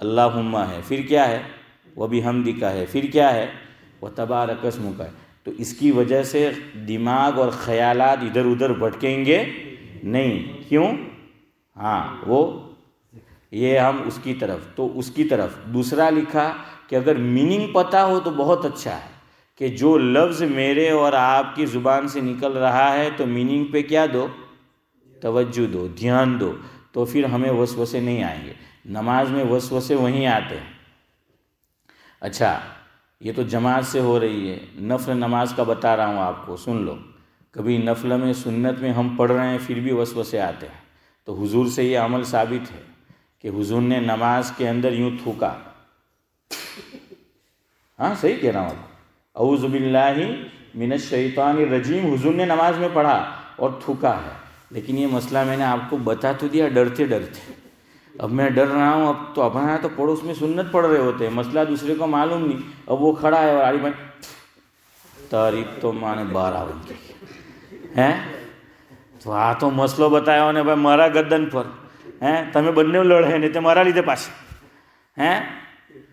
اللہم ہے، پھر کیا ہے وبحمدک ہے، پھر کیا ہے وتبارک اسمک ہے. تو اس کی وجہ سے دماغ اور خیالات ادھر ادھر بھٹکیں گے نہیں. کیوں؟ ہاں وہ یہ ہم اس کی طرف، تو اس کی طرف. دوسرا لکھا کہ اگر میننگ پتہ ہو تو بہت اچھا ہے، کہ جو لفظ میرے اور آپ کی زبان سے نکل رہا ہے تو میننگ پہ کیا دو، توجہ دو، دھیان دو، تو پھر ہمیں وسوسے نہیں آئیں گے. نماز میں وسوسے وہیں آتے ہیں. اچھا یہ تو جماعت سے ہو رہی ہے، نفل نماز کا بتا رہا ہوں آپ کو، سن لو. کبھی نفل میں سنت میں ہم پڑھ رہے ہیں پھر بھی وسوسے آتے ہیں، تو حضور سے یہ عمل ثابت ہے کہ حضور نے نماز کے اندر یوں تھوکا. ہاں صحیح کہہ رہا ہوں آپ. اعوذ باللہ من الشیطان الرجیم حضور نے نماز میں پڑھا اور تھوکا ہے. لیکن یہ مسئلہ میں نے آپ کو بتا تو دیا ڈرتے ڈرتے. اب میں ڈر رہا ہوں، اب تو اپنا تو پڑوس میں سنت پڑھ رہے ہوتے ہیں، مسئلہ دوسرے کو معلوم نہیں. اب وہ کھڑا ہے اور علی بھائی تاریخ تو مانے 12 بن گئی ہیں. تو આ તો મસલો બતાવ્યો ને ભાઈ મારા ગરદન પર તમે બંને લડે ને તે મારા લીધે પાછા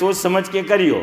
સોચ સમજ કે કર્યો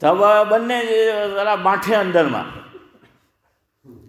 તબ બંને જરા બાંઠે અંદરમાં.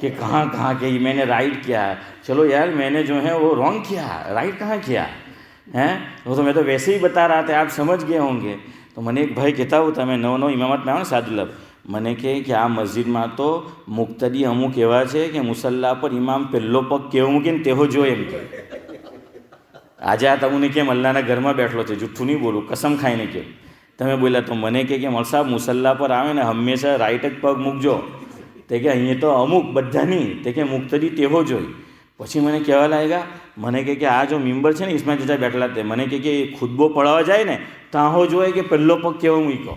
کہ کہاں کہاں کہ میں نے رائٹ کیا ہے. چلو یار میں نے جو ہے وہ رانگ کیا، رائٹ کہاں کیا ہے؟ وہ تو میں تو ویسے ہی بتا رہا تھا، آپ سمجھ گئے ہوں گے. تو મને એક ભાઈ કહેતા હતા, મેં નવો ઇમામતમાં આવ્યો ને સાદુલ્લાહ, મને કહે કે આ મસ્જિદમાં તો મુક્તદી અમુક એવા છે કે મુસલ્લા પર ઇમામ પહેલો પગ કેવો મૂકે ને તેવો જોઈએ એમ કે. આજે આ તમને કેમ અલ્લાહના ઘરમાં બેઠલો છે, જુઠ્ઠું નહીં બોલું, કસમ ખાઈને કે તમે બોલ્યા. તો મને કહે કે મૌલવી સાહેબ મુસલ્લા પર આવે ને હંમેશા રાઈટ જ પગ મૂકજો. તે કે અહીંયા તો અમુક બધા નહીં, તે કે મુક્તદી તેવો જોઈ. પછી મને કહેવા લાગ્યા, મને કહે કે આ જો મિંબર છે ને ઇસ્માઇલ ચાચા બેઠેલા તે મને કહે કે ખુતબો પડાવવા જાય ને તાહો જોઈએ કે પહેલો પગ કેવો મૂક્યો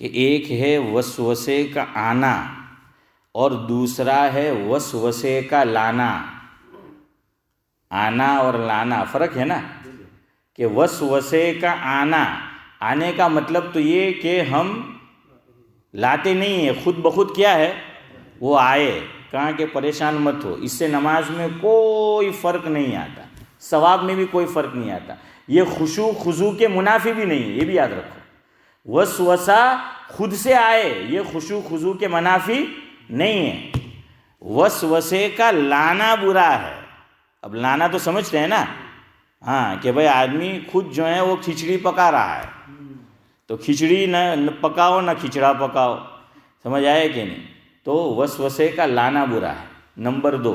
کہ ایک ہے وسوسے کا آنا اور دوسرا ہے وسوسے کا لانا. آنا اور لانا فرق ہے نا. کہ وسوسے کا آنے کا مطلب تو یہ کہ ہم لاتے نہیں ہیں، خود بخود کیا ہے وہ آئے. کہاں کہ پریشان مت ہو، اس سے نماز میں کوئی فرق نہیں آتا، ثواب میں بھی کوئی فرق نہیں آتا. یہ خشوع خضوع کے منافی بھی نہیں ہے، یہ بھی یاد رکھو. وسوسہ خود سے آئے یہ خشوع خضوع کے منافی نہیں ہے. وسوسے کا لانا برا ہے. اب لانا تو سمجھتے ہیں نا، ہاں کہ بھائی آدمی خود جو ہے وہ کھچڑی پکا رہا ہے تو کھچڑی نہ پکاؤ نہ کھچڑا پکاؤ، سمجھ آئے کہ نہیں. تو وسوسے کا لانا برا ہے. نمبر 2،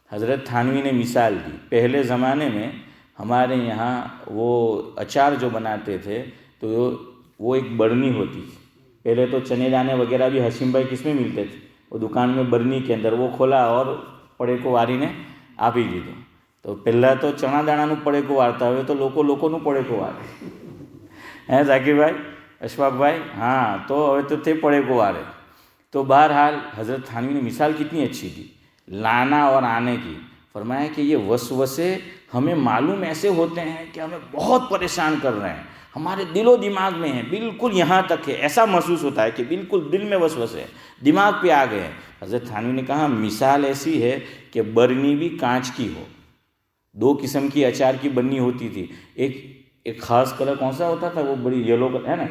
حضرت تھانوی نے مثال دی. پہلے زمانے میں ہمارے یہاں وہ اچار جو بناتے تھے تو وہ ایک برنی ہوتی تھی. پہلے تو چنے دانے وغیرہ بھی حشیم بھائی کس میں ملتے تھے؟ وہ دکان میں برنی کے اندر وہ کھولا اور پڑے کو واری نے آپ ہی دیدو. تو پہلا تو چنا دانا پڑے کو وارتا ہوئے تو لوگوں نو پڑے کو وارے ہیں ذاکر بھائی، اشفاق بھائی. ہاں تو ہوئے تو تھے پڑے کو وارے. تو بہرحال حضرت تھانوی نے مثال کتنی اچھی دی لانا اور آنے کی. فرمایا کہ یہ وسوسے ہمیں معلوم ایسے ہوتے ہیں کہ ہمیں بہت پریشان کر رہے ہیں، ہمارے دل و دماغ میں ہیں، بالکل یہاں تک ہے ایسا محسوس ہوتا ہے کہ بالکل دل میں وسوسے دماغ پہ آ گئے ہیں. حضرت تھانوی نے کہا مثال ایسی ہے کہ برنی بھی کانچ کی ہو. 2 قسم کی اچار کی برنی ہوتی تھی. ایک خاص کلر کون سا ہوتا تھا؟ وہ بڑی یلو ہے نا،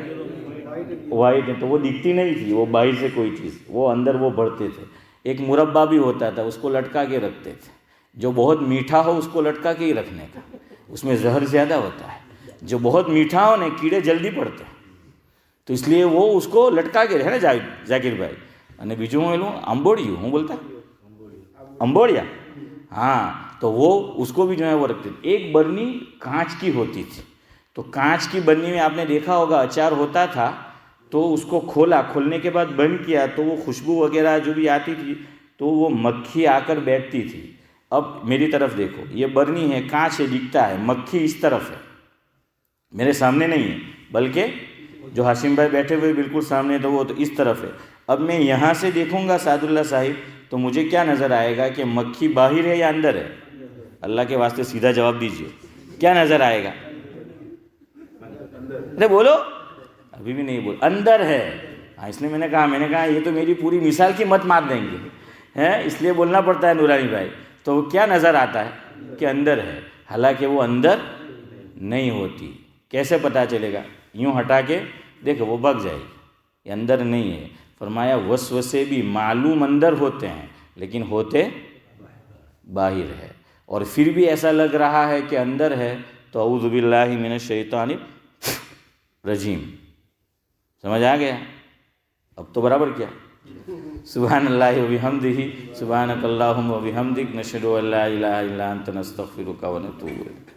وائٹ ہے، تو وہ دکھتی نہیں تھی، وہ باہر سے کوئی چیز، وہ اندر وہ بھرتے تھے. ایک مربع بھی ہوتا تھا، اس کو لٹکا کے رکھتے تھے. جو بہت میٹھا ہو اس کو لٹکا کے ہی رکھنے کا، اس میں زہر زیادہ ہوتا ہے. جو بہت میٹھا ہو نا کیڑے جلدی پڑتے ہیں، تو اس لیے وہ اس کو لٹکا کے رہے نا ذاکر بھائی. અને બીજું હું એલું અંબોડિયું હું બોલતા અંબોડિયા ہاں تو وہ اس کو بھی جو ہے وہ رکھتے تھے. ایک برنی کانچ کی ہوتی تھی. تو کانچ کی برنی میں آپ نے دیکھا ہوگا اچار ہوتا تھا تو اس کو کھولنے کے بعد بند کیا تو وہ خوشبو وغیرہ جو بھی آتی تھی تو وہ مکھی آ کر بیٹھتی تھی. اب میری طرف دیکھو، یہ برنی ہے، کانچ ہے، دکھتا ہے، مکھی اس طرف ہے، میرے سامنے نہیں ہے، بلکہ جو ہاشم بھائی بیٹھے ہوئے بالکل سامنے تو وہ تو اس طرف ہے. اب میں یہاں سے دیکھوں گا سعد اللہ صاحب تو مجھے کیا نظر آئے گا کہ مکھی باہر ہے یا اندر ہے؟ اللہ کے واسطے سیدھا جواب دیجئے، کیا نظر آئے گا؟ ارے بولو، ابھی بھی نہیں بول. اندر ہے. ہاں اس لیے میں نے کہا یہ تو میری پوری مثال کی مت مار دیں گے، اس لیے بولنا پڑتا ہے نورانی بھائی. تو وہ کیا نظر آتا ہے کہ اندر ہے، حالانکہ وہ اندر نہیں ہوتی. کیسے پتہ چلے گا؟ یوں ہٹا کے دیکھو وہ بھگ جائے گی، یہ اندر نہیں ہے. فرمایا وسوسے بھی معلوم اندر ہوتے ہیں لیکن ہوتے باہر ہے. اور پھر بھی ایسا لگ رہا ہے کہ اندر ہے تو اعوذ باللہ من الشیطان الرجیم. سمجھ آ گیا؟ اب تو برابر کیا؟ سبحان اللہ و بحمدہ، سبحانک اللہم و بحمدک، نشہد ان لا الہ الا انت، نستغفرک و نتوب الیک.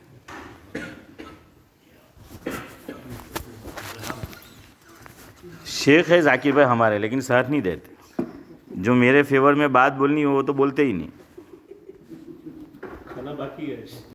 شیخ ہے ذاکر بھائی ہمارے، لیکن ساتھ نہیں دیتے. جو میرے فیور میں بات بولنی ہو وہ تو بولتے ہی نہیں.
کھانا باقی ہے.